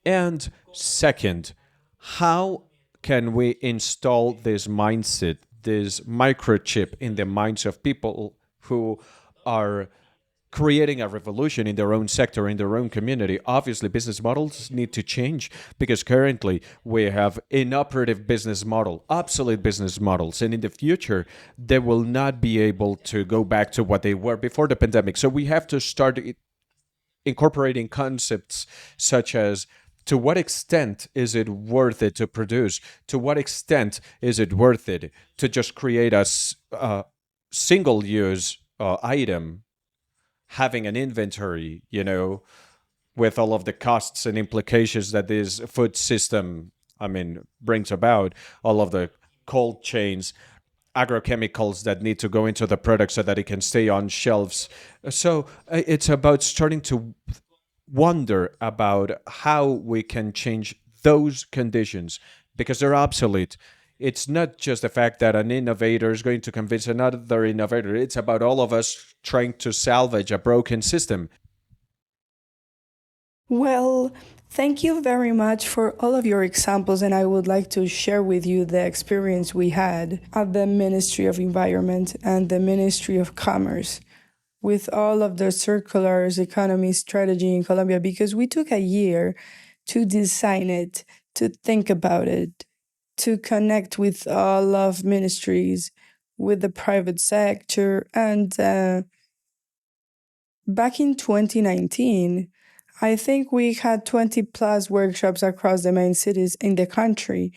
And second, how can we install this mindset, this microchip in the minds of people who are creating a revolution in their own sector, in their own community? Obviously, business models need to change because currently we have inoperative business model, obsolete business models, and in the future they will not be able to go back to what they were before the pandemic. So we have to start incorporating concepts such as, to what extent is it worth it to produce? To what extent is it worth it to just create a single use item, having an inventory, with all of the costs and implications that this food system, brings about, all of the cold chains, agrochemicals that need to go into the product so that it can stay on shelves. So it's about starting to wonder about how we can change those conditions because they're obsolete. It's not just the fact that an innovator is going to convince another innovator. It's about all of us trying to salvage a broken system. Well, thank you very much for all of your examples, and I would like to share with you the experience we had at the Ministry of Environment and the Ministry of Commerce with all of the circular economy strategy in Colombia, because we took a year to design it, to think about it, to connect with all of ministries, with the private sector. And back in 2019, I think we had 20 plus workshops across the main cities in the country.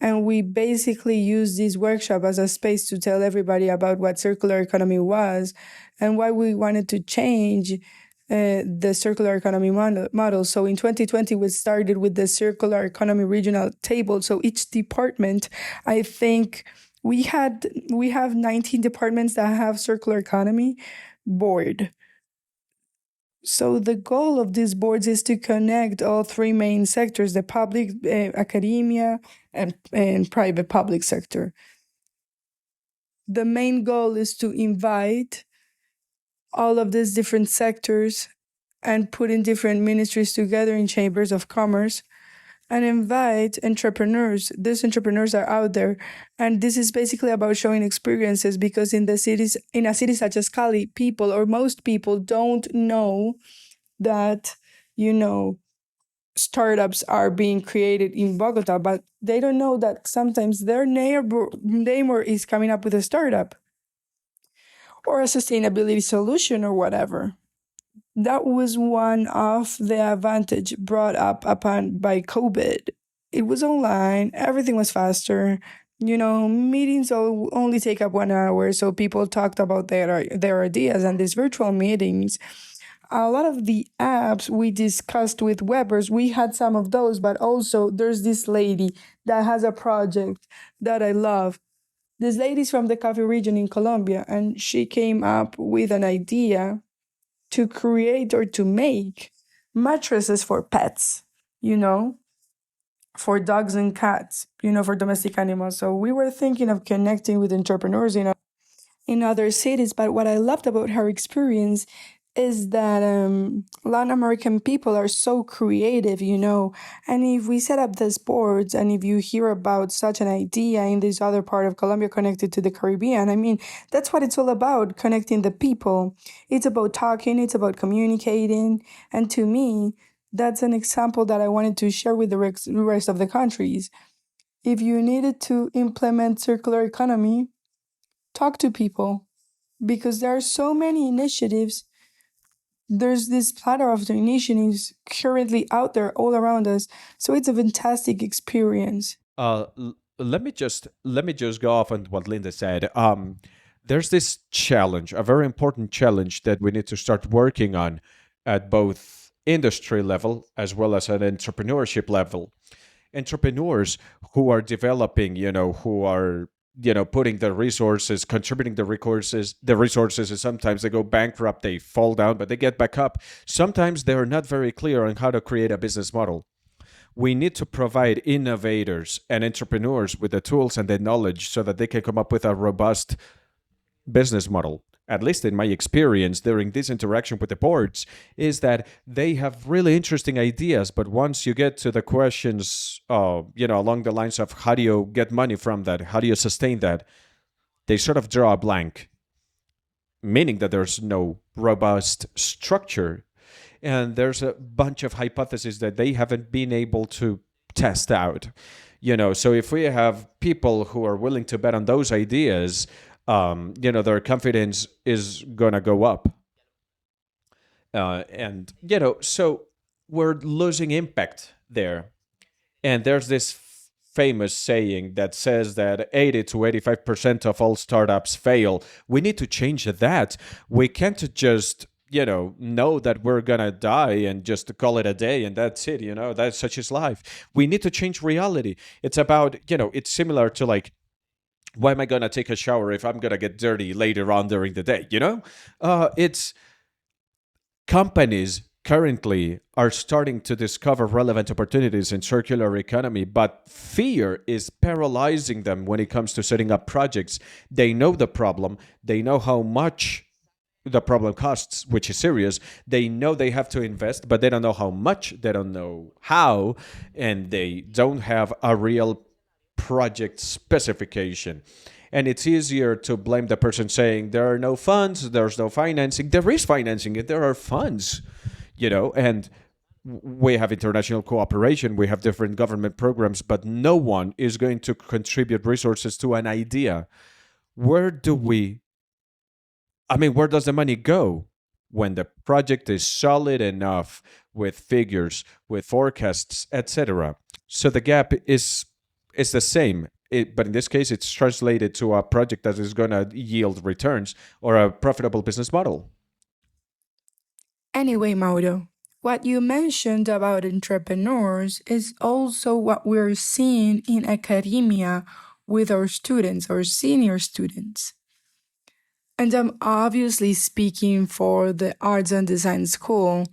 And we basically used this workshop as a space to tell everybody about what circular economy was and why we wanted to change the circular economy model. So in 2020, we started with the circular economy regional table. So each department, I think we have 19 departments that have circular economy board. So the goal of these boards is to connect all three main sectors, the public, academia, and private public sector. The main goal is to invite all of these different sectors and put in different ministries together in chambers of commerce and invite entrepreneurs. These entrepreneurs are out there. And this is basically about showing experiences because in a city such as Cali, people or most people don't know that, startups are being created in Bogota, but they don't know that sometimes their neighbor is coming up with a startup or a sustainability solution or whatever. That was one of the advantage brought up upon by COVID. It was online, everything was faster. Meetings only take up 1 hour, so people talked about their ideas, and these virtual meetings. A lot of the apps we discussed with Webbers, we had some of those, but also there's this lady that has a project that I love. This lady's from the coffee region in Colombia, and she came up with an idea to create or to make mattresses for pets, you know, for dogs and cats, for domestic animals. So we were thinking of connecting with entrepreneurs, in other cities. But what I loved about her experience is that Latin American people are so creative, And if we set up these boards and if you hear about such an idea in this other part of Colombia connected to the Caribbean, I mean, that's what it's all about, connecting the people. It's about talking, it's about communicating. And to me, that's an example that I wanted to share with the rest of the countries. If you needed to implement circular economy, talk to people because there are so many initiatives. There's this plethora of the initiatives currently out there all around us. So it's a fantastic experience. Let me just go off on what Linda said. There's this challenge, a very important challenge that we need to start working on at both industry level as well as at entrepreneurship level. Entrepreneurs who are developing, who are putting the resources, contributing the resources, and sometimes they go bankrupt, they fall down, but they get back up. Sometimes they're not very clear on how to create a business model. We need to provide innovators and entrepreneurs with the tools and the knowledge so that they can come up with a robust business model. At least in my experience during this interaction with the boards, is that they have really interesting ideas, but once you get to the questions, along the lines of how do you get money from that, how do you sustain that, they sort of draw a blank, meaning that there's no robust structure, and there's a bunch of hypotheses that they haven't been able to test out. So if we have people who are willing to bet on those ideas, their confidence is gonna go up, and so we're losing impact there. And there's this famous saying that says that 80 to 85% of all startups fail. We need to change that. We can't just know that we're gonna die and just call it a day and that's it. That's such is life. We need to change reality. It's about, it's similar to, like, why am I gonna take a shower if I'm gonna get dirty later on during the day? It's companies currently are starting to discover relevant opportunities in circular economy, but fear is paralyzing them when it comes to setting up projects. They know the problem, they know how much the problem costs, which is serious. They know they have to invest, but they don't know how much, they don't know how, and they don't have a real project specification. And it's easier to blame the person saying there are no funds, there's no financing. There is financing, and there are funds, and we have international cooperation, we have different government programs, but no one is going to contribute resources to an idea. Where does the money go when the project is solid enough with figures, with forecasts, etc.? So the gap is the same. But in this case, it's translated to a project that is going to yield returns or a profitable business model. Anyway, Mauro, what you mentioned about entrepreneurs is also what we're seeing in academia with our students, our senior students. And I'm obviously speaking for the Arts and Design School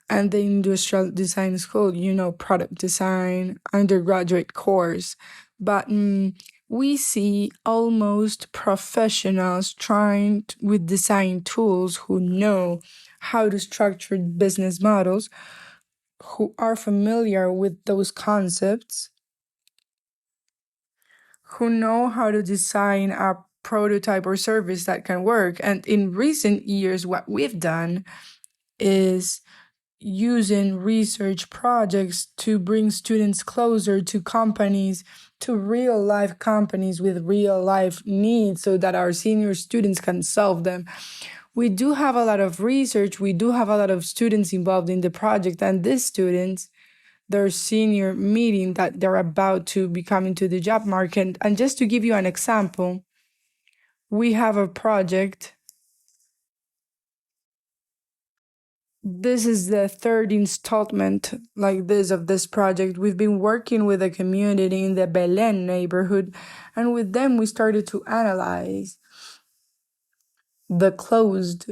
and the Industrial Design School, product design, undergraduate course. But we see almost professionals trying with design tools who know how to structure business models, who are familiar with those concepts, who know how to design a prototype or service that can work. And in recent years, what we've done is using research projects to bring students closer to companies, to real life companies with real life needs so that our senior students can solve them. We do have a lot of research, we do have a lot of students involved in the project, and these students, their senior meeting that they're about to be coming to the job market. And just to give you an example, we have a project. This is the third installment like this of this project. We've been working with a community in the Belen neighborhood, and with them we started to analyze the closed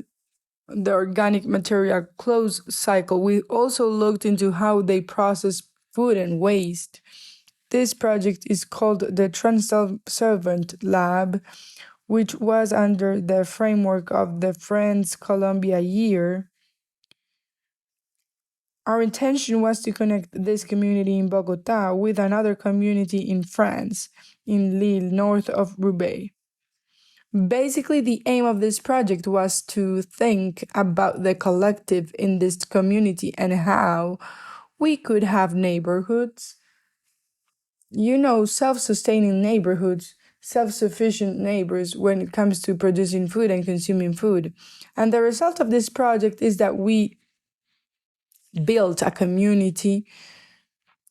the organic material closed cycle. We also looked into how they process food and waste. This project is called the Transervant Lab, which was under the framework of the France-Colombia year. Our intention was to connect this community in Bogota with another community in France, in Lille, north of Roubaix. Basically, the aim of this project was to think about the collective in this community and how we could have neighborhoods, self-sustaining neighborhoods, self-sufficient neighbors when it comes to producing food and consuming food. And the result of this project is that we built a community.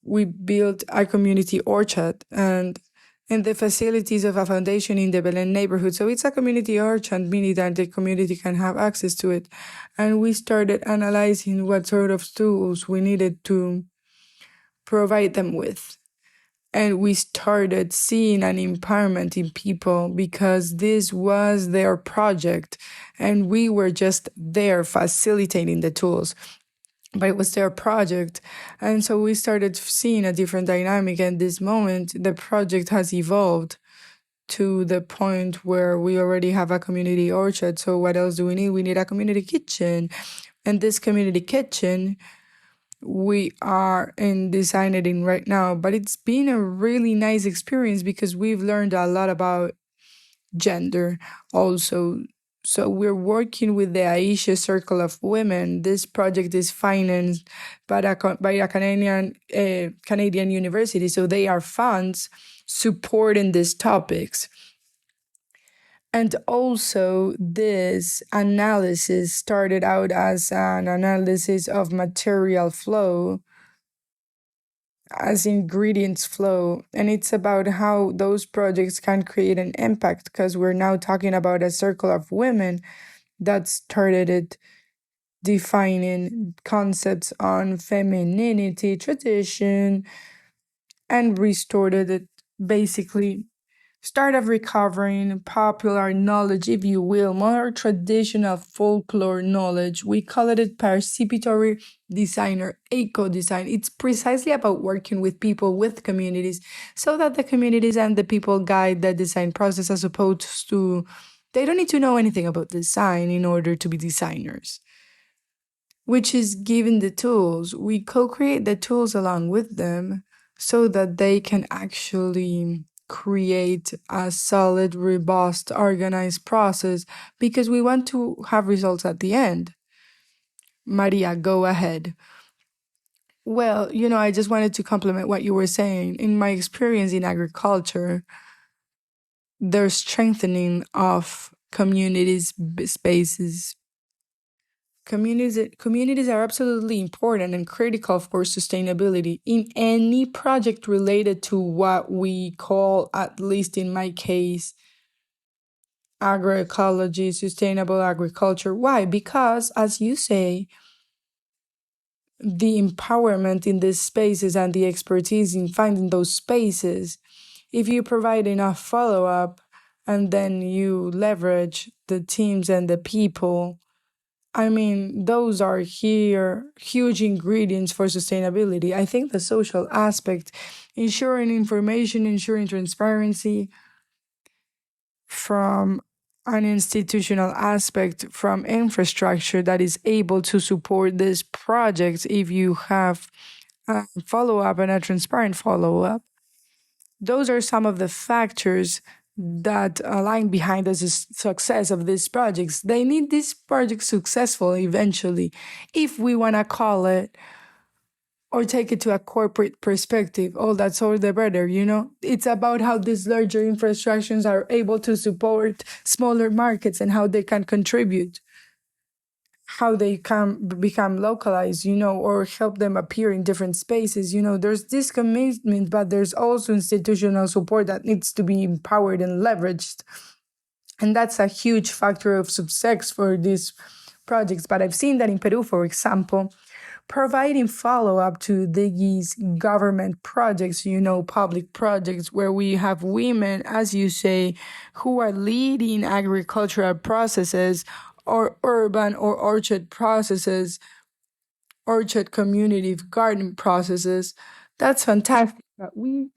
We built a community orchard and in the facilities of a foundation in the Belen neighborhood. So it's a community orchard, meaning that the community can have access to it. And we started analyzing what sort of tools we needed to provide them with. And we started seeing an empowerment in people because this was their project and we were just there facilitating the tools. But it was their project. And so we started seeing a different dynamic. And this moment, the project has evolved to the point where we already have a community orchard. So what else do we need? We need a community kitchen. And this community kitchen, we are in designing right now. But it's been a really nice experience because we've learned a lot about gender also. So we're working with the Aisha Circle of Women. This project is financed by a Canadian university. So they are funds supporting these topics. And also this analysis started out as an analysis of material flow, as ingredients flow. And it's about how those projects can create an impact because we're now talking about a circle of women that started it defining concepts on femininity, tradition, and restored it basically start of recovering popular knowledge, if you will, more traditional folklore knowledge. We call it participatory design or eco-design. It's precisely about working with people, with communities, so that the communities and the people guide the design process as opposed to, they don't need to know anything about design in order to be designers, which is given the tools. We co-create the tools along with them so that they can actually create a solid, robust, organized process because we want to have results at the end. Maria, go ahead. Well, I just wanted to complement what you were saying. In my experience in agriculture, there's strengthening of communities, spaces. Communities are absolutely important and critical for sustainability in any project related to what we call, at least in my case, agroecology, sustainable agriculture. Why? Because, as you say, the empowerment in these spaces and the expertise in finding those spaces, if you provide enough follow-up and then you leverage the teams and the people, those are huge ingredients for sustainability. I think the social aspect, ensuring information, ensuring transparency from an institutional aspect, from infrastructure that is able to support this project if you have a follow-up and a transparent follow-up. Those are some of the factors that align behind the success of these projects. They need these projects successful eventually, if we want to call it or take it to a corporate perspective. All that's all the better, It's about how these larger infrastructures are able to support smaller markets and how they can contribute, how they can become localized, or help them appear in different spaces. There's this commitment, but there's also institutional support that needs to be empowered and leveraged. And that's a huge factor of success for these projects. But I've seen that in Peru, for example, providing follow-up to these government projects, public projects where we have women, as you say, who are leading agricultural processes or urban or orchard processes, orchard community garden processes. That's fantastic. But we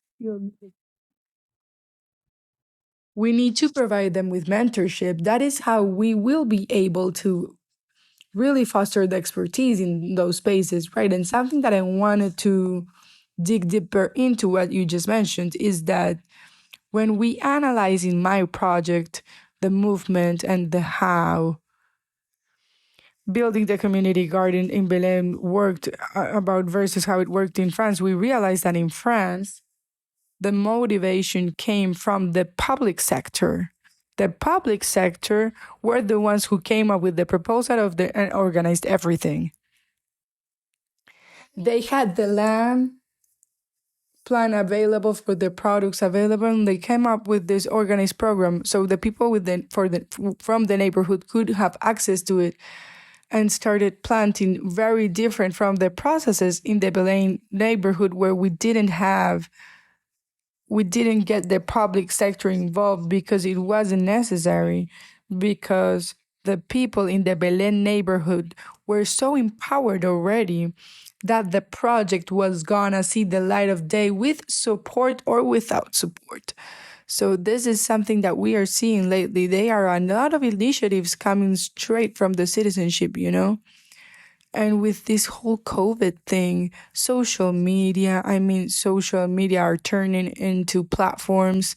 need to provide them with mentorship. That is how we will be able to really foster the expertise in those spaces, right? And something that I wanted to dig deeper into what you just mentioned is that when we analyze in my project the movement and the how building the community garden in Belém worked about versus how it worked in France, we realized that in France, the motivation came from the public sector. The public sector were the ones who came up with the proposal of the and organized everything. They had the land plan available for the products available, and they came up with this organized program so the people from the neighborhood could have access to it and started planting very different from the processes in the Belém neighborhood where we didn't get the public sector involved because it wasn't necessary, because the people in the Belém neighborhood were so empowered already that the project was gonna see the light of day with support or without support. So this is something that we are seeing lately. There are a lot of initiatives coming straight from the citizenship, you know? And with this whole COVID thing, social media are turning into platforms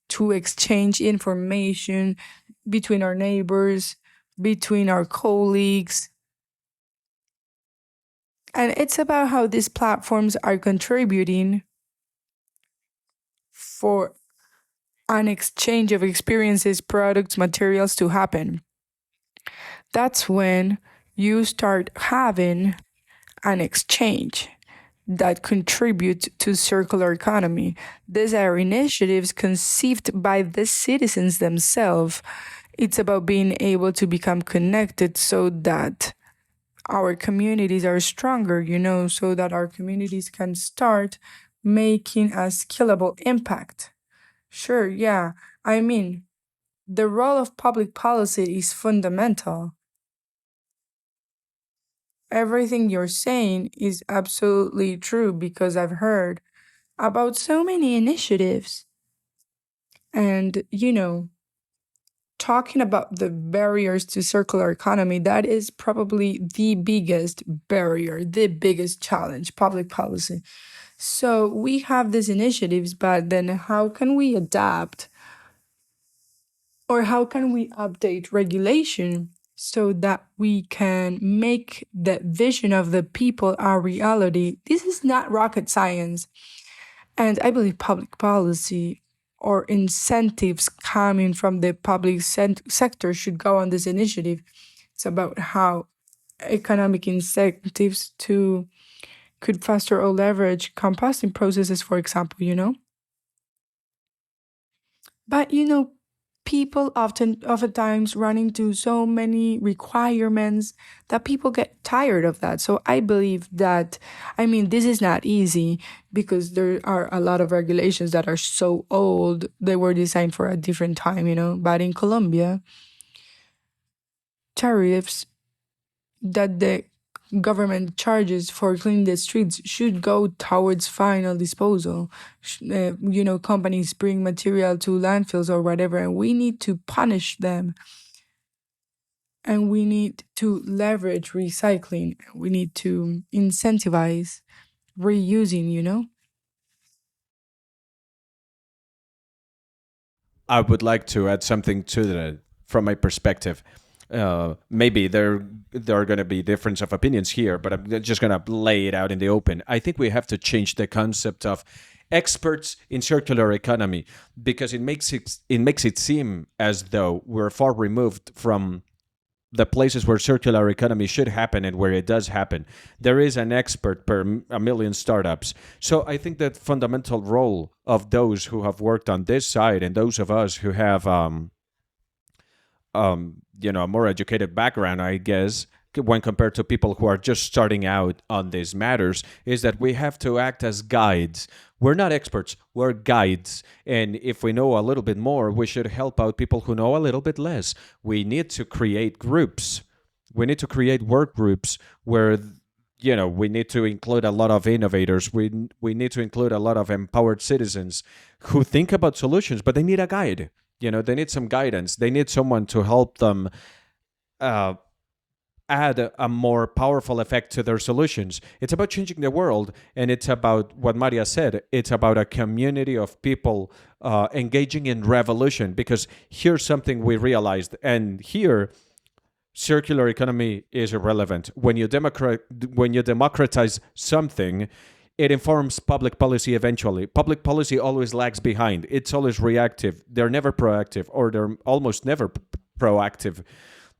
to exchange information between our neighbors, between our colleagues. And it's about how these platforms are contributing for an exchange of experiences, products, materials to happen. That's when you start having an exchange that contribute to circular economy. These are initiatives conceived by the citizens themselves. It's about being able to become connected so that our communities are stronger, you know, so that our communities can start making a scalable impact. Sure, yeah. I mean, the role of public policy is fundamental. Everything you're saying is absolutely true because I've heard about so many initiatives. And, you know, talking about the barriers to circular economy, that is probably the biggest barrier, the biggest challenge, public policy. So we have these initiatives, but then how can we adapt or how can we update regulation so that we can make the vision of the people our reality? This is not rocket science. And I believe public policy or incentives coming from the public sector should go on this initiative. It's about how economic incentives to could foster or leverage composting processes, for example, you know? But you know, people oftentimes run into so many requirements that people get tired of that. So I believe that, I mean, this is not easy because there are a lot of regulations that are so old. They were designed for a different time, you know. But in Colombia, tariffs that the government charges for cleaning the streets should go towards final disposal. You know, companies bring material to landfills or whatever, and we need to punish them. And we need to leverage recycling. We need to incentivize reusing, you know? I would like to add something to that from my perspective. Maybe there are going to be difference of opinions here, but I'm just going to lay it out in the open. I think we have to change the concept of experts in circular economy because it makes it seem as though we're far removed from the places where circular economy should happen and where it does happen. There is an expert per a million startups. So I think that fundamental role of those who have worked on this side and those of us who have a more educated background, I guess, when compared to people who are just starting out on these matters, is that we have to act as guides. We're not experts, we're guides. And if we know a little bit more, we should help out people who know a little bit less. We need to create groups. We need to create work groups where we need to include a lot of innovators. We need to include a lot of empowered citizens who think about solutions, but they need a guide. They need some guidance. They need someone to help them uh, add a more powerful effect to their solutions. It's about changing the world, and it's about what Maria said. It's about a community of people engaging in revolution. Because here's something we realized, and here circular economy is irrelevant. When you democratize something, it informs public policy eventually. Public policy always lags behind. It's always reactive. They're never proactive, or they're almost never proactive.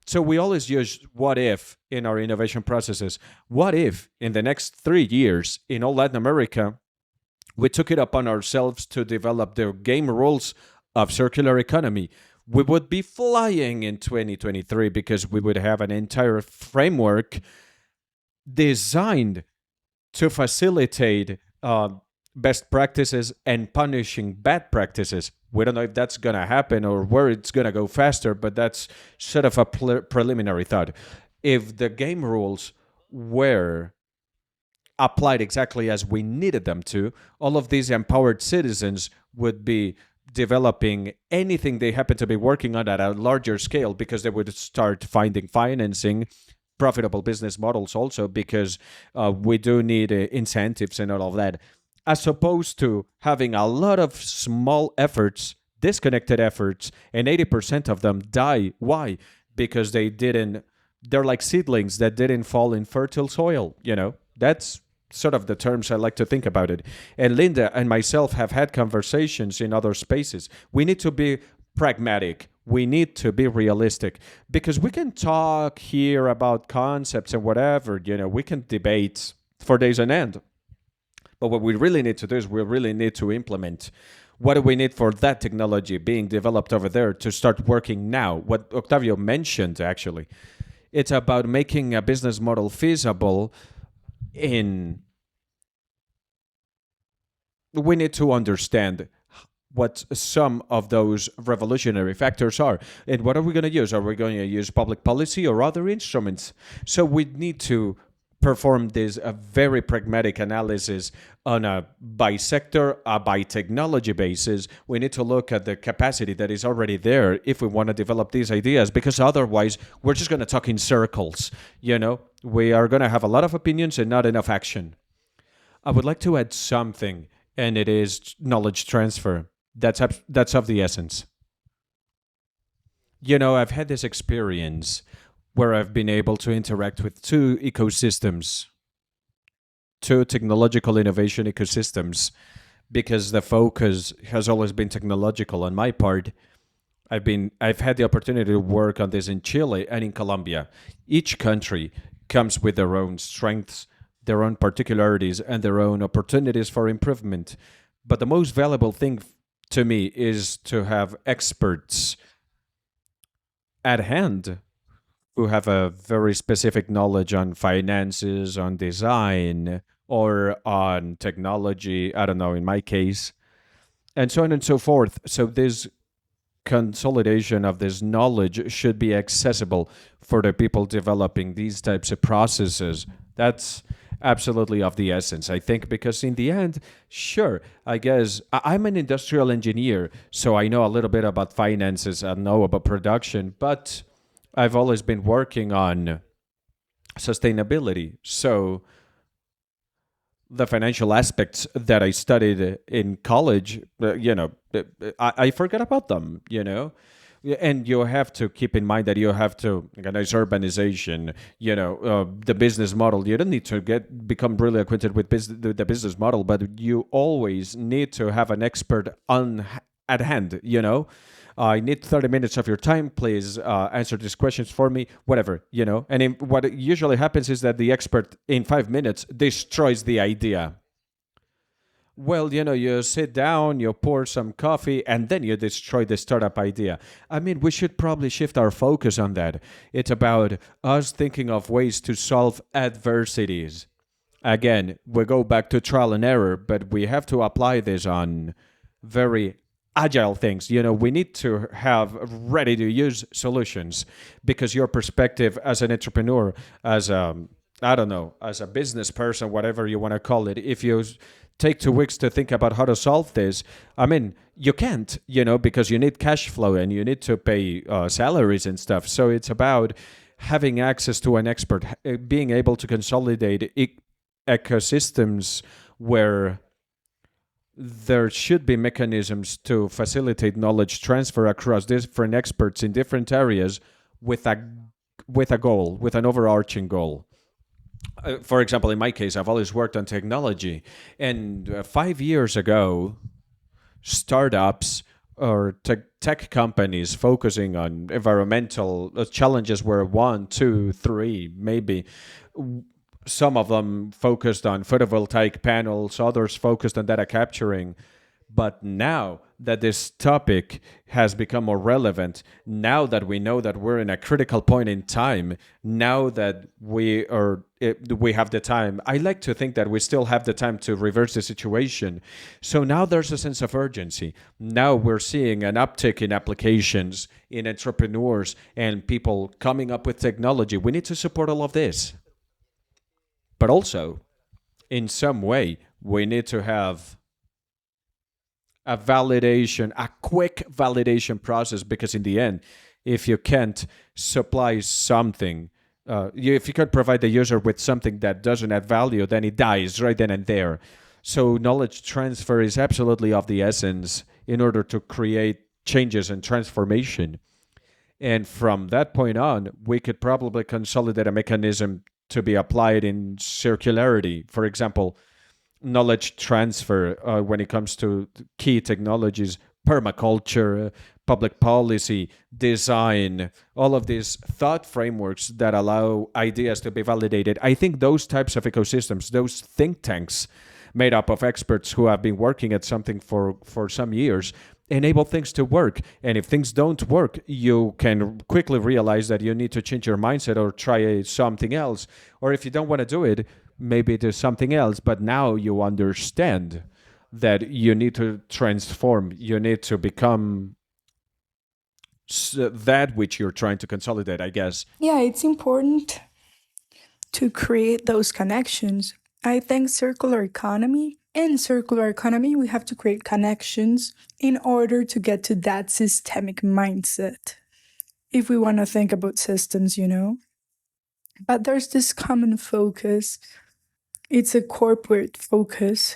So we always use what if in our innovation processes. What if in the next 3 years in all Latin America, we took it upon ourselves to develop the game rules of circular economy? We would be flying in 2023 because we would have an entire framework designed to facilitate best practices and punishing bad practices. We don't know if that's going to happen or where it's going to go faster, but that's sort of a preliminary thought. If the game rules were applied exactly as we needed them to, all of these empowered citizens would be developing anything they happen to be working on at a larger scale, because they would start finding financing, profitable business models also, because we do need incentives and all of that, as opposed to having a lot of small efforts, disconnected efforts, and 80% of them die. Why? Because they're like seedlings that didn't fall in fertile soil. That's sort of the terms I like to think about it. And Linda and myself have had conversations in other spaces. We need to be pragmatic. We need to be realistic, because we can talk here about concepts and whatever, we can debate for days on end. But what we really need to do is we really need to implement. What do we need for that technology being developed over there to start working now? What Octavio mentioned, actually, it's about making a business model feasible. We need to understand what some of those revolutionary factors are. And what are we going to use? Are we going to use public policy or other instruments? So we need to perform this very pragmatic analysis on a by sector, by technology basis. We need to look at the capacity that is already there if we want to develop these ideas, because otherwise we're just going to talk in circles. We are going to have a lot of opinions and not enough action. I would like to add something, and it is knowledge transfer. That's of the essence. I've had this experience where I've been able to interact with two ecosystems, two technological innovation ecosystems, because the focus has always been technological on my part. I've had the opportunity to work on this in Chile and in Colombia. Each country comes with their own strengths, their own particularities, and their own opportunities for improvement. But the most valuable thing to me is to have experts at hand who have a very specific knowledge on finances, on design, or on technology, I don't know, in my case, and so on and so forth. So this consolidation of this knowledge should be accessible for the people developing these types of processes. That's absolutely of the essence, I think, because in the end, sure, I guess I'm an industrial engineer, so I know a little bit about finances, I know about production, but I've always been working on sustainability. So the financial aspects that I studied in college, I forget about them, And you have to keep in mind that you have to organize urbanization, the business model. You don't need to become really acquainted with the business model, but you always need to have an expert at hand, I need 30 minutes of your time. Please answer these questions for me, whatever, And what usually happens is that the expert in 5 minutes destroys the idea. Well, you sit down, you pour some coffee, and then you destroy the startup idea. I mean, we should probably shift our focus on that. It's about us thinking of ways to solve adversities. Again, we go back to trial and error, but we have to apply this on very agile things. We need to have ready to use solutions because your perspective as an entrepreneur, as a, I don't know, as a business person, whatever you want to call it, if you take 2 weeks to think about how to solve this, I mean, you can't, because you need cash flow and you need to pay salaries and stuff. So it's about having access to an expert, being able to consolidate ecosystems where there should be mechanisms to facilitate knowledge transfer across different experts in different areas with a goal, with an overarching goal. For example, in my case, I've always worked on technology, and 5 years ago, startups or tech companies focusing on environmental challenges were one, two, three, maybe. Some of them focused on photovoltaic panels, others focused on data capturing. But now that this topic has become more relevant, now that we know that we're in a critical point in time, now that we have the time, I like to think that we still have the time to reverse the situation. So now there's a sense of urgency. Now we're seeing an uptick in applications, in entrepreneurs, and people coming up with technology. We need to support all of this. But also, in some way, we need to have a quick validation process, because in the end, if you can't supply something, if you can't provide the user with something that doesn't add value, then it dies right then and there. So knowledge transfer is absolutely of the essence in order to create changes and transformation. And from that point on, we could probably consolidate a mechanism to be applied in circularity. For example, knowledge transfer when it comes to key technologies, permaculture, public policy, design, all of these thought frameworks that allow ideas to be validated. I think those types of ecosystems, those think tanks made up of experts who have been working at something for some years, enable things to work. And if things don't work, you can quickly realize that you need to change your mindset or try something else. Or if you don't want to do it, maybe do something else. But now you understand that you need to transform, you need to become that which you're trying to consolidate, I guess. Yeah, it's important to create those connections. I think in circular economy, we have to create connections in order to get to that systemic mindset. If we want to think about systems. But there's this common focus. It's a corporate focus.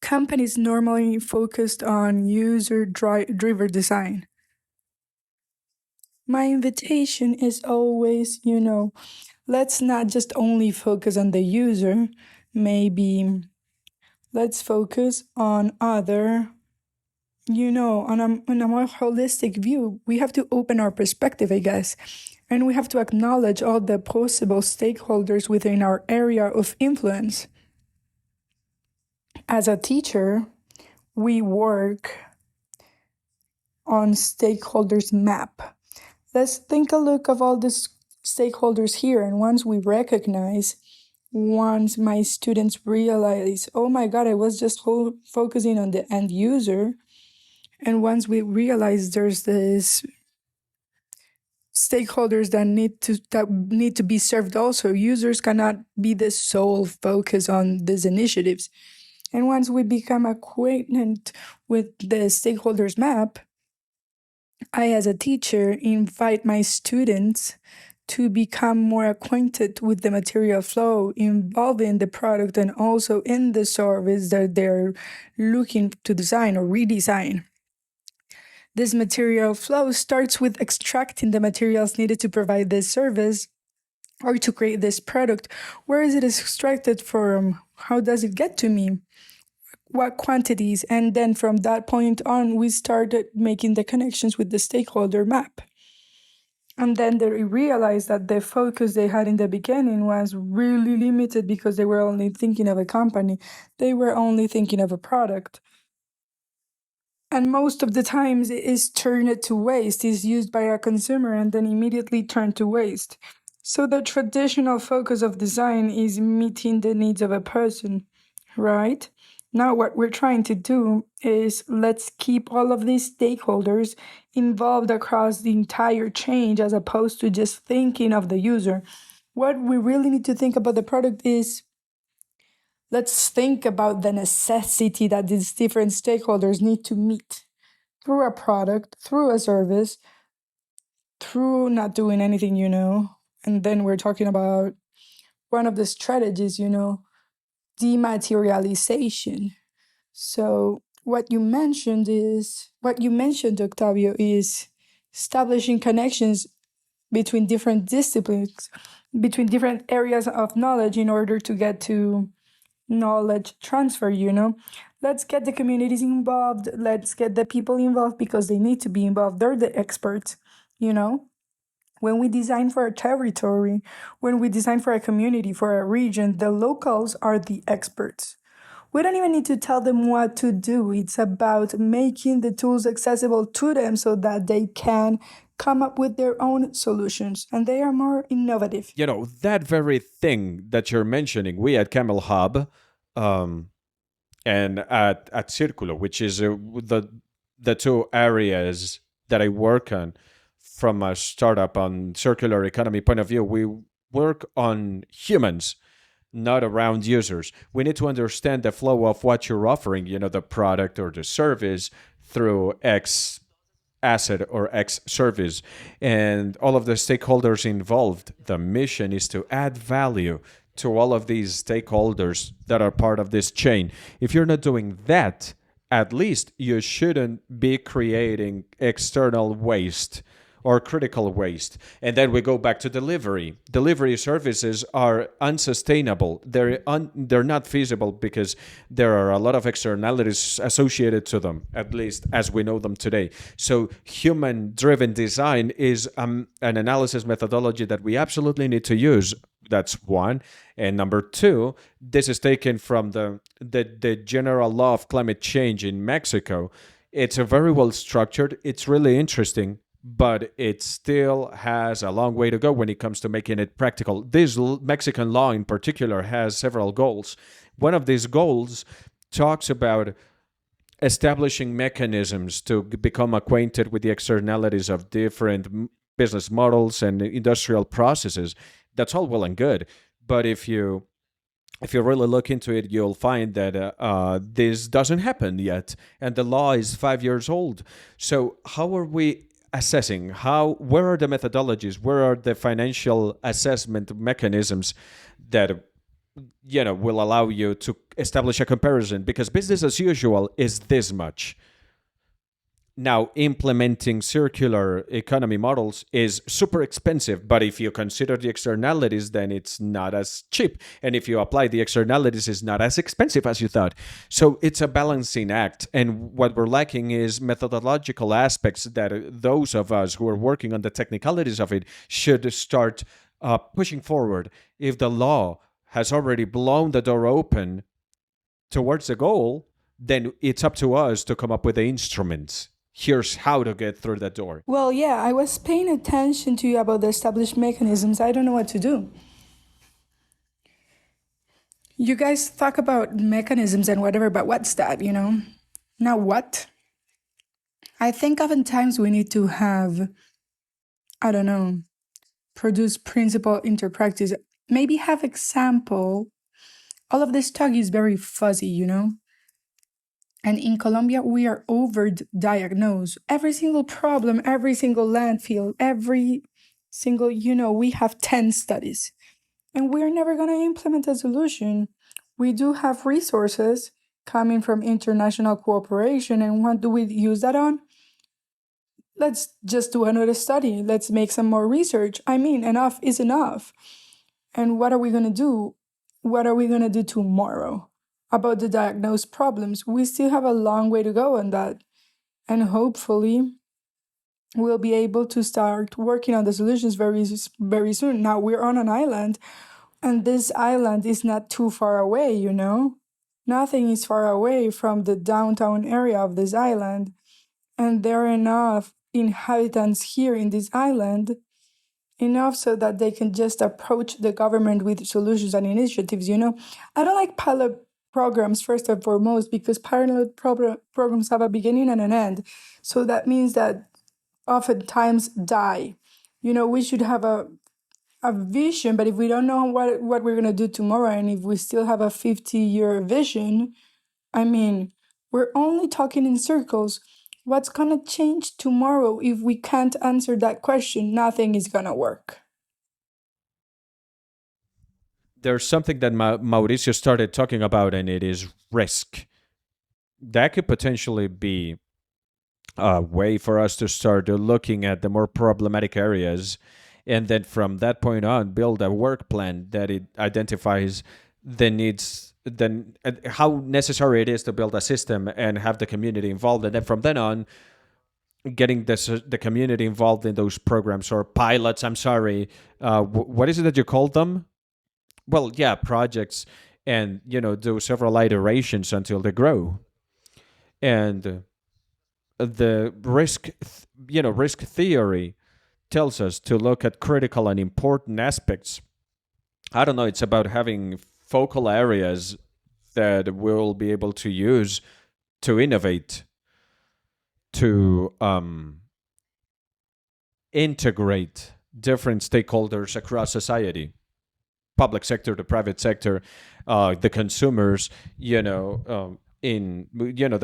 Companies normally focused on user-driven design. My invitation is always, let's not just only focus on the user. Maybe let's focus on on a more holistic view. We have to open our perspective, I guess. And we have to acknowledge all the possible stakeholders within our area of influence. As a teacher, we work on stakeholders map. Let's think a look of all the stakeholders here. And once my students realize, oh my God, I was just focusing on the end user. And once we realize there's this stakeholders that need to be served also, users cannot be the sole focus on these initiatives. And once we become acquainted with the stakeholders map, I, as a teacher, invite my students to become more acquainted with the material flow involved in the product and also in the service that they're looking to design or redesign. This material flow starts with extracting the materials needed to provide this service or to create this product. Where is it extracted from? How does it get to me? What quantities? And then from that point on, we started making the connections with the stakeholder map. And then they realized that the focus they had in the beginning was really limited because they were only thinking of a company. They were only thinking of a product. And most of the times it is turned to waste, is used by a consumer and then immediately turned to waste. So the traditional focus of design is meeting the needs of a person, right? Now what we're trying to do is let's keep all of these stakeholders involved across the entire chain as opposed to just thinking of the user. What we really need to think about the product is let's think about the necessity that these different stakeholders need to meet through a product, through a service, through not doing anything. And then we're talking about one of the strategies, dematerialization. So what you mentioned, Octavio, is establishing connections between different disciplines, between different areas of knowledge in order to get to knowledge transfer. Let's get the communities involved. Let's get the people involved because they need to be involved. They're the experts, you know? When we design for a territory, when we design for a community, for a region, the locals are the experts. We don't even need to tell them what to do. It's about making the tools accessible to them so that they can come up with their own solutions and they are more innovative. That very thing that you're mentioning, we at Camel Hub, um, and at Circulo, which is the two areas that I work on from a startup on circular economy point of view. We work on humans, not around users. We need to understand the flow of what you're offering, the product or the service through X asset or X service, and all of the stakeholders involved. The mission is to add value to all of these stakeholders that are part of this chain. If you're not doing that, at least you shouldn't be creating external waste or critical waste. And then we go back to delivery. Delivery services are unsustainable. They're not feasible because there are a lot of externalities associated to them, at least as we know them today. So human-driven design is an analysis methodology that we absolutely need to use. That's one. And number two, this is taken from the general law of climate change in Mexico. It's a very well structured. It's really interesting, but it still has a long way to go when it comes to making it practical. This Mexican law in particular has several goals. One of these goals talks about establishing mechanisms to become acquainted with the externalities of different business models and industrial processes. That's all well and good, but if you really look into it, you'll find that this doesn't happen yet, and the law is 5 years old. So how are we assessing? Where are the methodologies? Where are the financial assessment mechanisms that will allow you to establish a comparison? Because business as usual is this much. Now, implementing circular economy models is super expensive, but if you consider the externalities, then it's not as cheap. And if you apply the externalities, it's not as expensive as you thought. So it's a balancing act. And what we're lacking is methodological aspects that those of us who are working on the technicalities of it should start pushing forward. If the law has already blown the door open towards the goal, then it's up to us to come up with the instruments. Here's how to get through that door. Well, yeah, I was paying attention to you about the established mechanisms. I don't know what to do. You guys talk about mechanisms and whatever, but what's that? Now what? I think oftentimes we need to have, I don't know, produce principle inter practice, maybe have example. All of this talk is very fuzzy. And in Colombia, we are over-diagnosed. Every single problem, every single landfill, every single, we have 10 studies. And we're never going to implement a solution. We do have resources coming from international cooperation. And what do we use that on? Let's just do another study. Let's make some more research. I mean, enough is enough. And what are we going to do? What are we going to do tomorrow about the diagnosed problems? We still have a long way to go on that. And hopefully, we'll be able to start working on the solutions very soon. Now we're on an island, and this island is not too far away, you know? Nothing is far away from the downtown area of this island, and there are enough inhabitants here in this island, enough so that they can just approach the government with solutions and initiatives, you know? I don't like pilot programs first and foremost because programs have a beginning and an end. So that means that oftentimes die. You know, we should have a vision, but if we don't know what we're gonna do tomorrow, and if we still have a 50-year vision, I mean, we're only talking in circles. What's gonna change tomorrow if we can't answer that question? Nothing is gonna work. There's something that Mauricio started talking about, and it is risk. That could potentially be a way for us to start looking at the more problematic areas, and then from that point on build a work plan that it identifies the needs, then how necessary it is to build a system and have the community involved, and then from then on getting the community involved in those programs or pilots. I'm sorry, what is it that you called them? Well, yeah, projects, and do several iterations until they grow. And the risk theory tells us to look at critical and important aspects. I don't know, it's about having focal areas that we'll be able to use to innovate, to integrate different stakeholders across society, public sector, the private sector, the consumers. The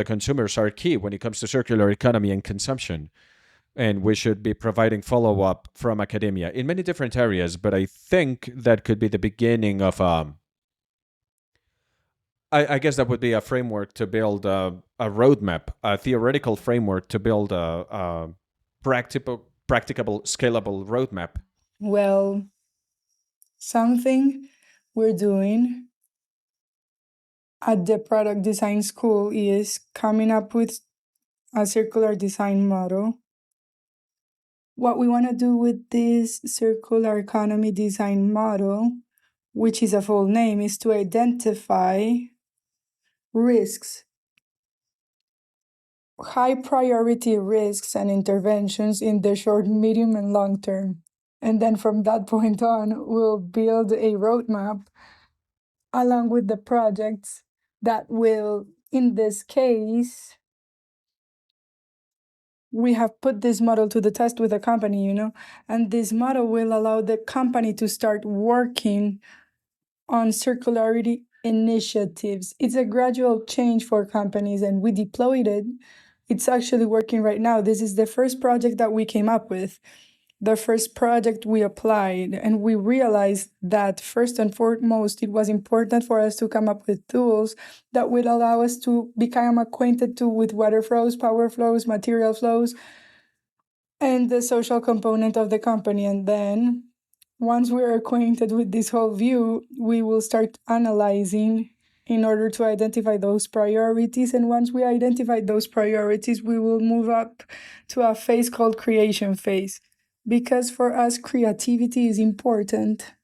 consumers are key when it comes to circular economy and consumption, and we should be providing follow-up from academia in many different areas. But I think that could be the beginning of I guess that would be a framework to build a roadmap, a theoretical framework to build a practicable, scalable roadmap. Well, something we're doing at the product design school is coming up with a circular design model. What we want to do with this circular economy design model, which is a full name, is to identify risks, high priority risks and interventions in the short, medium, and long term. And then from that point on, we'll build a roadmap along with the projects that will, in this case, we have put this model to the test with a company, and this model will allow the company to start working on circularity initiatives. It's a gradual change for companies, and we deployed it. It's actually working right now. This is the first project that we came up with, the first project we applied, and we realized that first and foremost, it was important for us to come up with tools that would allow us to become acquainted with water flows, power flows, material flows, and the social component of the company. And then once we're acquainted with this whole view, we will start analyzing in order to identify those priorities. And once we identify those priorities, we will move up to a phase called creation phase. Because for us, creativity is important.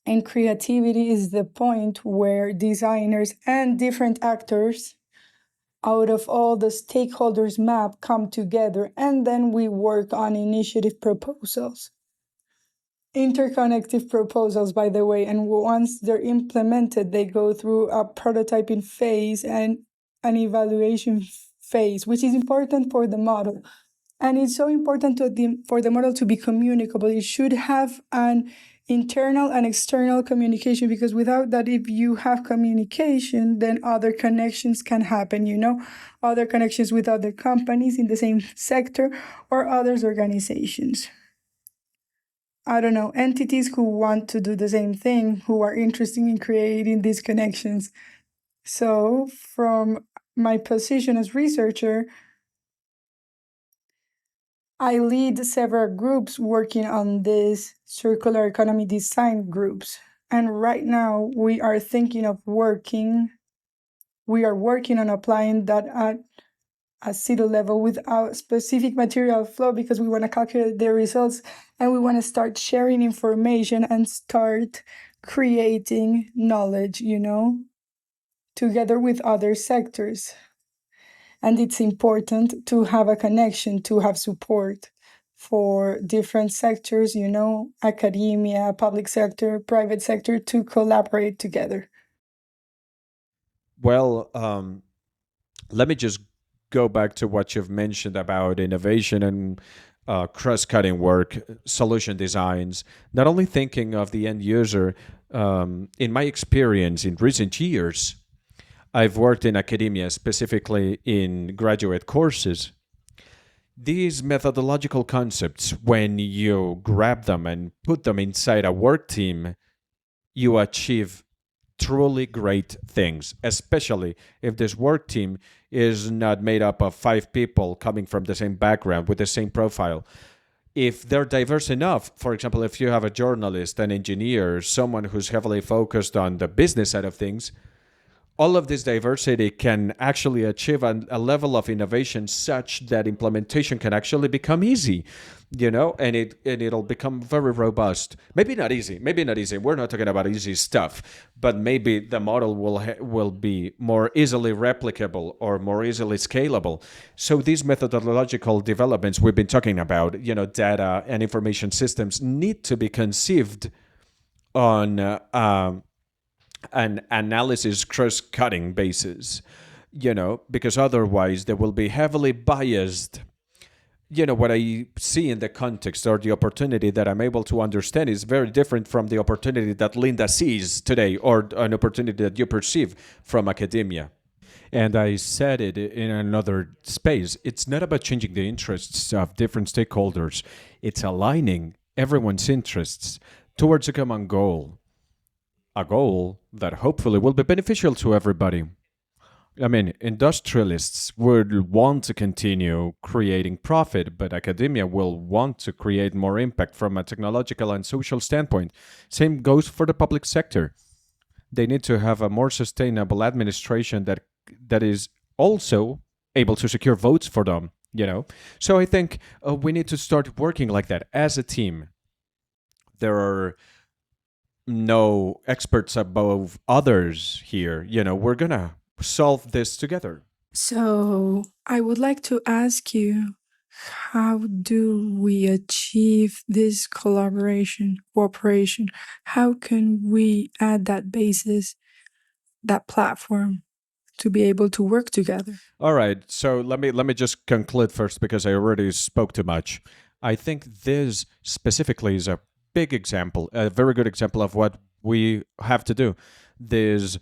And creativity is the point where designers and different actors out of all the stakeholders map come together, and then we work on initiative proposals. Interconnective proposals, by the way, and once they're implemented, they go through a prototyping phase and an evaluation phase, which is important for the model. And it's so important for the model to be communicable. It should have an internal and external communication, because without that, if you have communication, then other connections can happen, other connections with other companies in the same sector or other organizations. I don't know, entities who want to do the same thing, who are interested in creating these connections. So from my position as researcher, I lead several groups working on this circular economy design groups. And right now we are thinking of we are working on applying that at city level without specific material flow because we want to calculate the results and we want to start sharing information and start creating knowledge, together with other sectors. And it's important to have a connection, to have support for different sectors, academia, public sector, private sector, to collaborate together. Well, let me just go back to what you've mentioned about innovation and cross-cutting work, solution designs. Not only thinking of the end user. In my experience in recent years, I've worked in academia, specifically in graduate courses. These methodological concepts, when you grab them and put them inside a work team, you achieve truly great things, especially if this work team is not made up of five people coming from the same background with the same profile. If they're diverse enough, for example, if you have a journalist, an engineer, someone who's heavily focused on the business side of things, all of this diversity can actually achieve a level of innovation such that implementation can actually become easy, and it'll become very robust. Maybe not easy. We're not talking about easy stuff, but maybe the model will be more easily replicable or more easily scalable. So these methodological developments we've been talking about, data and information systems, need to be conceived on an analysis cross-cutting basis, because otherwise they will be heavily biased. What I see in the context or the opportunity that I'm able to understand is very different from the opportunity that Linda sees today or an opportunity that you perceive from academia. And I said it in another space. It's not about changing the interests of different stakeholders. It's aligning everyone's interests towards a common goal, a goal that hopefully will be beneficial to everybody. I mean, industrialists would want to continue creating profit, but academia will want to create more impact from a technological and social standpoint. Same goes for the public sector. They need to have a more sustainable administration that is also able to secure votes for them. So I think we need to start working like that as a team. There are no experts above others here. We're gonna solve this together. So I would like to ask you, how do we achieve this collaboration, cooperation? How can we add that basis, that platform to be able to work together? All right. So let me just conclude first because I already spoke too much. I think this specifically is a big example, a very good example of what we have to do. This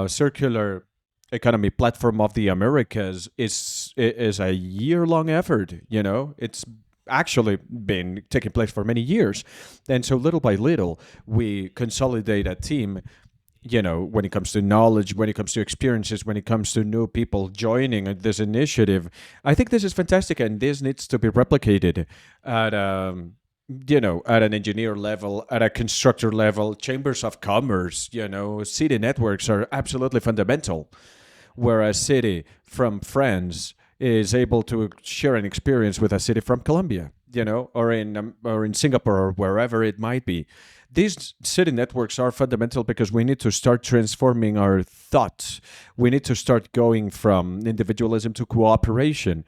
circular economy platform of the Americas is a year-long effort. It's actually been taking place for many years, and so little by little we consolidate a team. When it comes to knowledge, when it comes to experiences, when it comes to new people joining this initiative, I think this is fantastic, and this needs to be replicated at at an engineer level, at a constructor level, chambers of commerce. City networks are absolutely fundamental, where a city from France is able to share an experience with a city from Colombia, or in Singapore or wherever it might be. These city networks are fundamental because we need to start transforming our thoughts. We need to start going from individualism to cooperation.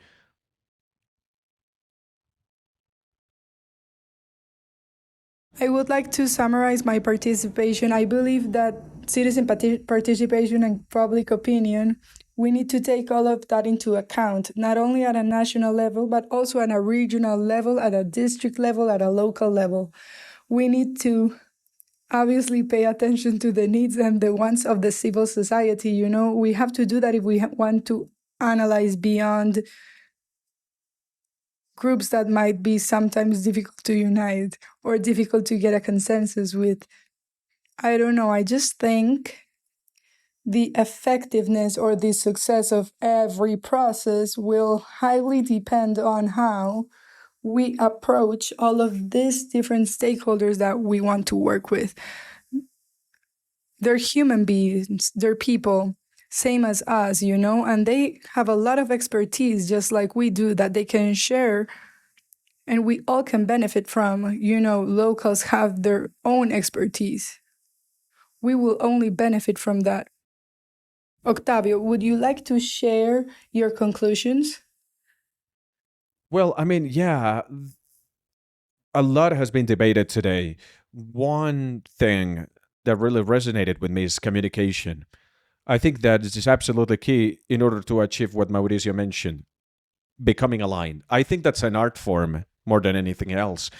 I would like to summarize my participation. I believe that citizen participation and public opinion, we need to take all of that into account, not only at a national level, but also at a regional level, at a district level, at a local level. We need to obviously pay attention to the needs and the wants of the civil society. We have to do that if we want to analyze beyond groups that might be sometimes difficult to unite or difficult to get a consensus with. I don't know. I just think the effectiveness or the success of every process will highly depend on how we approach all of these different stakeholders that we want to work with. They're human beings, they're people. same as us, and they have a lot of expertise just like we do that they can share and we all can benefit from. Locals have their own expertise. We will only benefit from that. Octavio, would you like to share your conclusions? Well, I mean, yeah, a lot has been debated today. One thing that really resonated with me is communication. I think that this is absolutely key in order to achieve what Mauricio mentioned, becoming aligned. I think that's an art form more than anything else,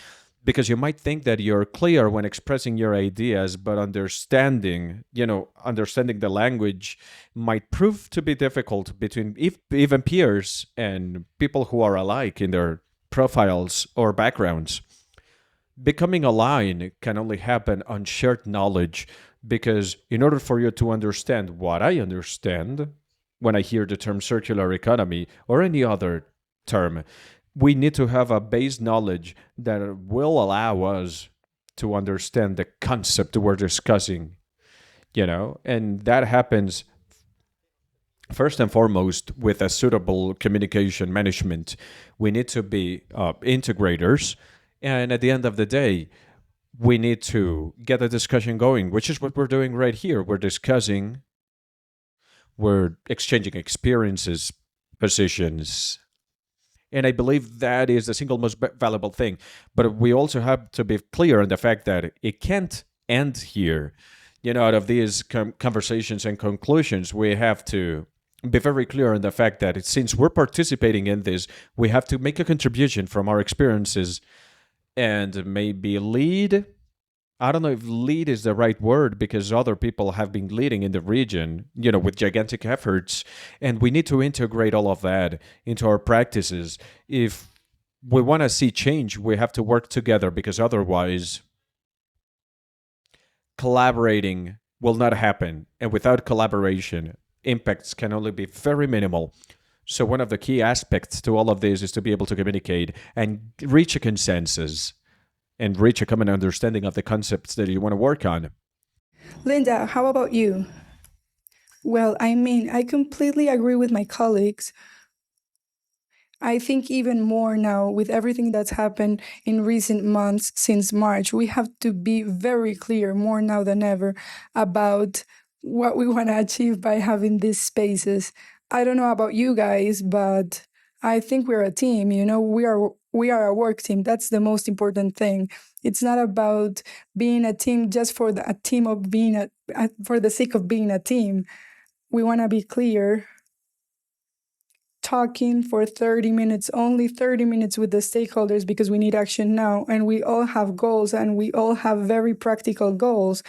because you might think that you're clear when expressing your ideas, but understanding the language might prove to be difficult between even peers and people who are alike in their profiles or backgrounds. Becoming aligned can only happen on shared knowledge, because in order for you to understand what I understand when I hear the term circular economy or any other term, we need to have a base knowledge that will allow us to understand the concept we're discussing, and that happens first and foremost with a suitable communication management. We need to be integrators, and at the end of the day, we need to get a discussion going, which is what we're doing right here. We're discussing, we're exchanging experiences, positions, and I believe that is the single most valuable thing. But we also have to be clear on the fact that it can't end here. Out of these conversations and conclusions, we have to be very clear on the fact that since we're participating in this, we have to make a contribution from our experiences and maybe lead. I don't know if lead is the right word, because other people have been leading in the region, with gigantic efforts. And we need to integrate all of that into our practices. If we want to see change, we have to work together, because otherwise, collaborating will not happen. And without collaboration, impacts can only be very minimal. So, one of the key aspects to all of this is to be able to communicate and reach a consensus and reach a common understanding of the concepts that you want to work on. Linda, how about you? Well, I completely agree with my colleagues. I think even more now with everything that's happened in recent months since March, we have to be very clear more now than ever about what we want to achieve by having these spaces. I don't know about you guys, but I think we're a team, we are a work team. That's the most important thing. It's not about being a team just for a team of being for the sake of being a team. We want to be clear, talking for 30 minutes, only 30 minutes with the stakeholders, because we need action now. And we all have goals, and we all have very practical goals.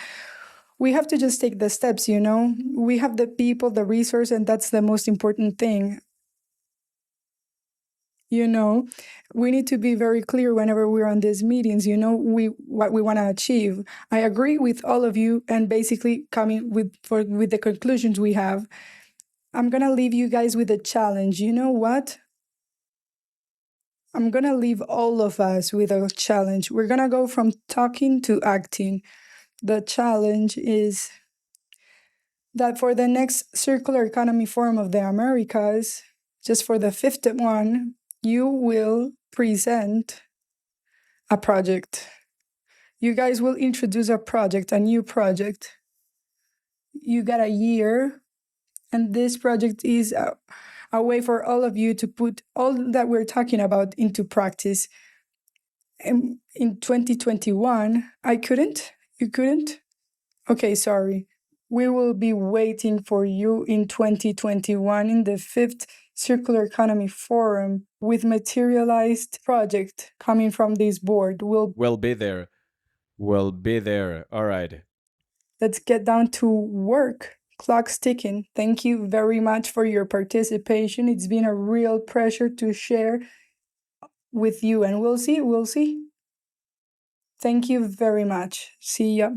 We have to just take the steps, We have the people, the resource, and that's the most important thing. We need to be very clear whenever we're on these meetings, what we want to achieve. I agree with all of you, and basically coming with the conclusions we have. I'm going to leave you guys with a challenge. You know what? I'm going to leave all of us with a challenge. We're going to go from talking to acting. The challenge is that for the next Circular Economy Forum of the Americas, just for the fifth one, you will present a project. You guys will introduce a new project. You got a year, and this project is a way for all of you to put all that we're talking about into practice. In 2021, I couldn't? You couldn't? Okay, sorry. We will be waiting for you in 2021 in the fifth Circular Economy Forum with materialized project coming from this board. We'll be there. We'll be there. All right. Let's get down to work. Clock's ticking. Thank you very much for your participation. It's been a real pleasure to share with you, and we'll see. Thank you very much. See ya.